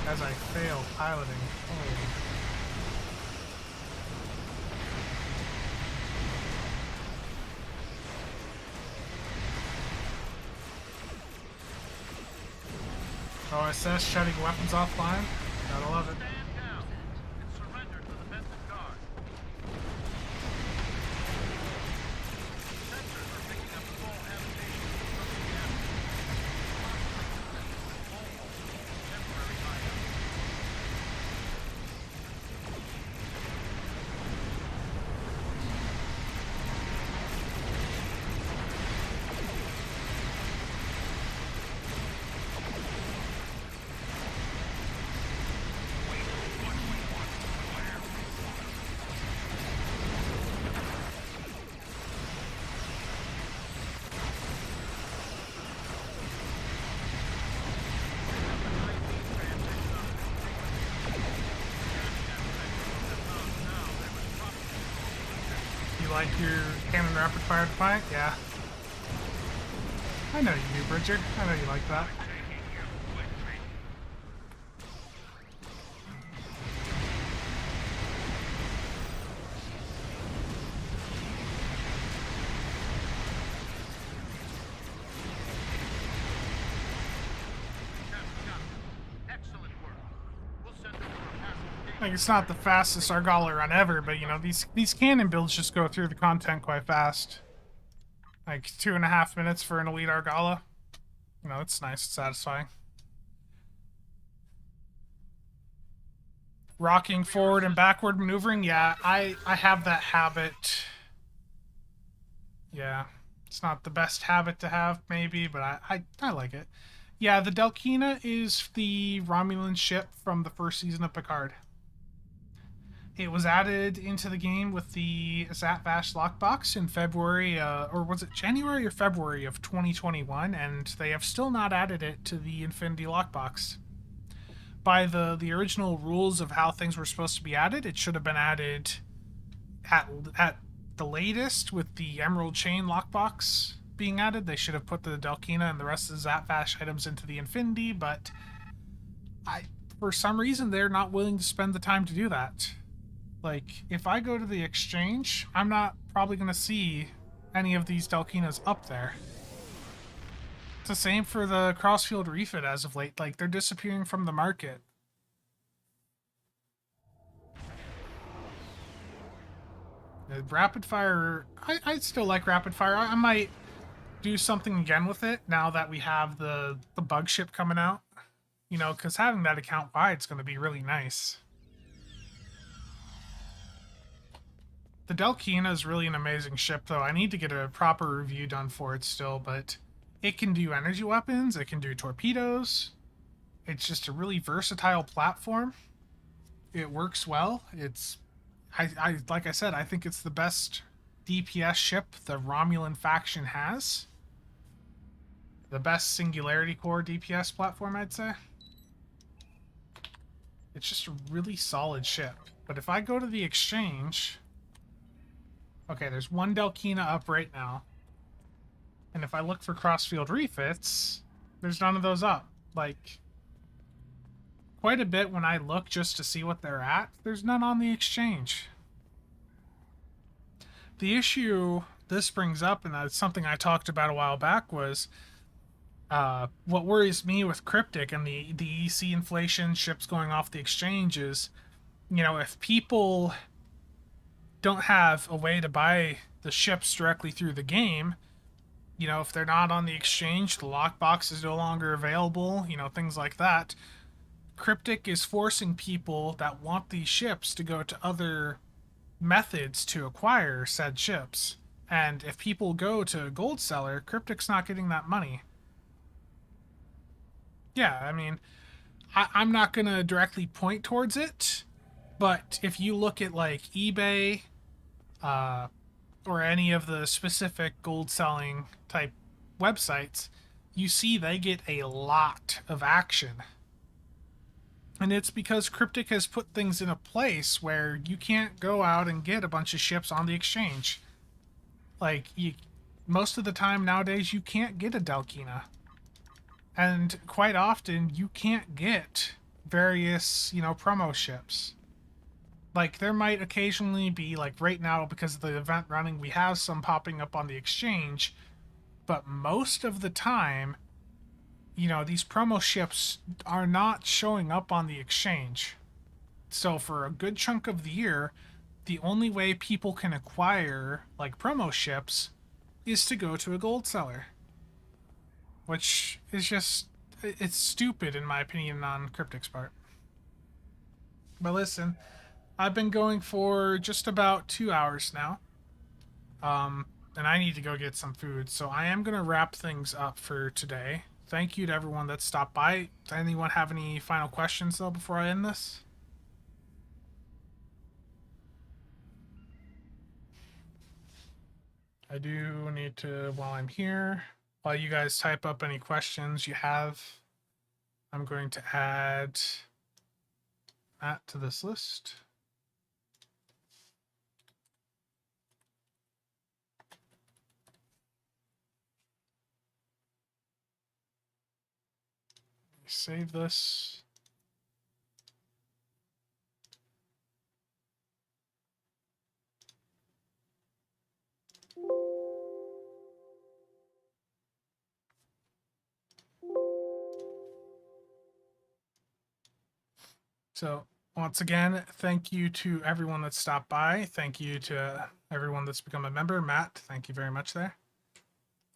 Speaker 1: As I fail piloting. Oh. OSS shutting weapons offline. Gotta love it.
Speaker 2: Stand down and surrender to the Benton Guard. Sensors are picking up small habitation from the area. Almost temporary hideout.
Speaker 1: You like your cannon rapid fire defiant? Yeah. I know you do, Bridger. I know you like that.
Speaker 2: Excellent work. We'll send over a passive
Speaker 1: Like it's not the fastest Argala run ever, but you know these cannon builds just go through the content quite fast. Like 2.5 minutes for an elite Argala. You know, it's nice, it's satisfying. Rocking forward and backward maneuvering, yeah, I have that habit. Yeah, it's not the best habit to have, maybe, but I like it. Yeah, the Delkina is the Romulan ship from the first season of Picard. It was added into the game with the Zatvash lockbox in February, or was it January or February of 2021, and they have still not added it to the Infinity lockbox. By the original rules of how things were supposed to be added, it should have been added at the latest with the Emerald Chain lockbox being added. They should have put the Delkina and the rest of the Zatvash items into the Infinity, but for some reason they're not willing to spend the time to do that. Like, if I go to the exchange, I'm not probably going to see any of these Delkinas up there. It's the same for the Crossfield Refit as of late. Like, they're disappearing from the market. The Rapid Fire, I still like Rapid Fire. I might do something again with it now that we have the bug ship coming out. You know, because having that account wide is going to be really nice. The Delkina is really an amazing ship, though. I need to get a proper review done for it still, but it can do energy weapons, it can do torpedoes. It's just a really versatile platform. It works well. It's, like I said, I think it's the best DPS ship the Romulan faction has. The best Singularity Core DPS platform, I'd say. It's just a really solid ship. But if I go to the exchange... Okay, there's one Delkina up right now. And if I look for Crossfield refits, there's none of those up. Like, quite a bit when I look just to see what they're at, there's none on the exchange. The issue this brings up, and that's something I talked about a while back, was what worries me with Cryptic and the EC inflation, ships going off the exchange is, you know, if people don't have a way to buy the ships directly through the game, you know, if they're not on the exchange, the lockbox is no longer available, you know, things like that. Cryptic is forcing people that want these ships to go to other methods to acquire said ships. And if people go to Gold Seller, Cryptic's not getting that money. Yeah, I mean, I'm not going to directly point towards it, but if you look at like eBay uh, or any of the specific gold selling type websites, you see they get a lot of action. And it's because Cryptic has put things in a place where you can't go out and get a bunch of ships on the exchange. Like, most of the time nowadays, you can't get a Delkina. And quite often, you can't get various, promo ships. Like, there might occasionally be, like, right now, because of the event running, we have some popping up on the exchange. But most of the time, these promo ships are not showing up on the exchange. So for a good chunk of the year, the only way people can acquire like promo ships is to go to a gold seller, which is just it's stupid in my opinion on Cryptic's part. But listen, I've been going for just about 2 hours now. And I need to go get some food, so I am gonna wrap things up for today. Thank you to everyone that stopped by. Does anyone have any final questions though before I end this? I do need to, while I'm here, while you guys type up any questions you have, I'm going to add that to this list. Save this. So once again, thank you to everyone that stopped by. Thank you to everyone that's become a member. Matt, thank you very much there.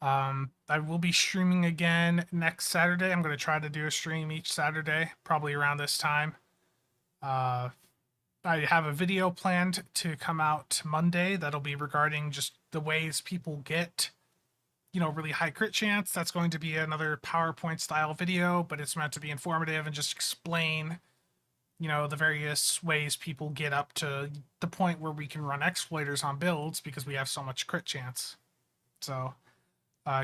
Speaker 1: I will be streaming again next Saturday. I'm going to try to do a stream each Saturday, probably around this time. I have a video planned to come out Monday that'll be regarding just the ways people get, really high crit chance. That's going to be another PowerPoint style video, but it's meant to be informative and just explain, the various ways people get up to the point where we can run exploiters on builds because we have so much crit chance. So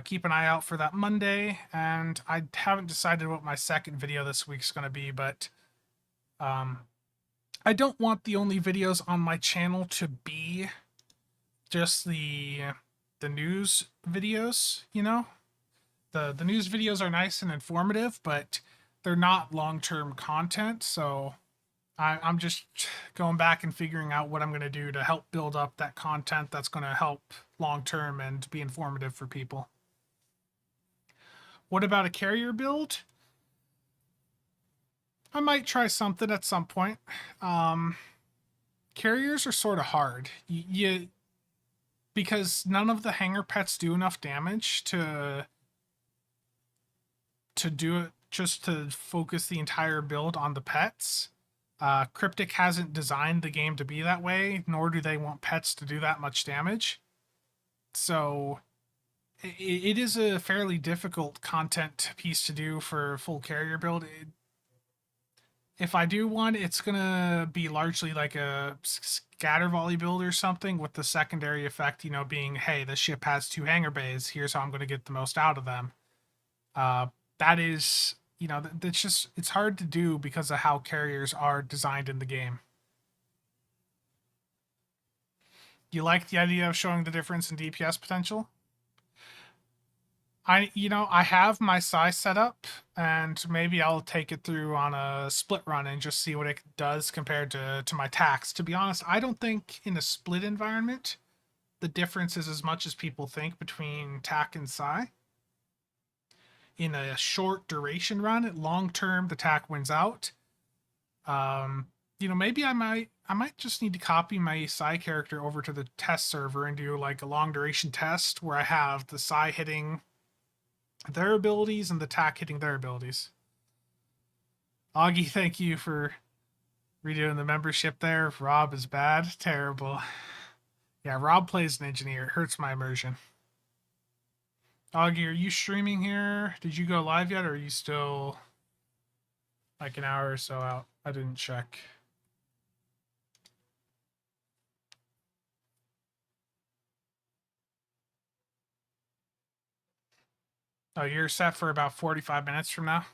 Speaker 1: keep an eye out for that Monday. And I haven't decided what my second video this week's going to be, but I don't want the only videos on my channel to be just the news videos, The news videos are nice and informative, but they're not long-term content, so I'm just going back and figuring out what I'm going to do to help build up that content that's going to help long-term and be informative for people. What about a carrier build? I might try something at some point. Carriers are sort of hard. Because none of the hanger pets do enough damage to do it, just to focus the entire build on the pets. Cryptic hasn't designed the game to be that way, nor do they want pets to do that much damage. So it is a fairly difficult content piece to do for a full carrier build. If I do one, it's going to be largely like a scatter volley build or something, with the secondary effect, being, hey, the ship has 2 hangar bays. Here's how I'm going to get the most out of them. That is, that's just, it's hard to do because of how carriers are designed in the game. You like the idea of showing the difference in DPS potential? I have my size set up, and maybe I'll take it through on a split run and just see what it does compared to my tax. To be honest, I don't think in a split environment the difference is as much as people think between tac and psi. In a short duration run, long term the tac wins out. Maybe I might just need to copy my psi character over to the test server and do like a long duration test where I have the psi hitting their abilities and the tac hitting their abilities. Augie, thank you for redoing the membership there. Rob is bad. Terrible. Yeah, Rob plays an engineer. It hurts my immersion. Augie, are you streaming here? Did you go live yet, or are you still like an hour or so out? I didn't check. Oh, you're set for about 45 minutes from now?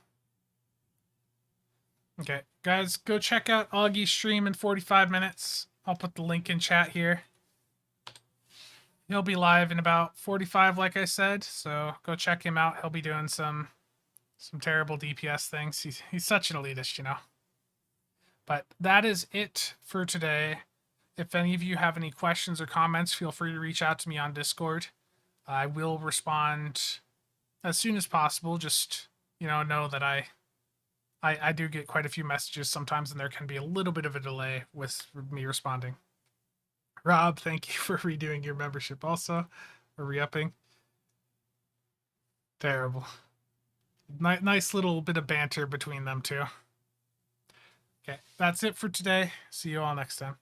Speaker 1: Okay, guys, go check out Augie's stream in 45 minutes. I'll put the link in chat here. He'll be live in about 45, like I said, so go check him out. He'll be doing some terrible DPS things. He's such an elitist, you know. But that is it for today. If any of you have any questions or comments, feel free to reach out to me on Discord. I will respond as soon as possible. Just, know that I do get quite a few messages sometimes, and there can be a little bit of a delay with me responding. Rob, thank you for redoing your membership also, or re-upping. Terrible. Nice little bit of banter between them two. Okay, that's it for today. See you all next time.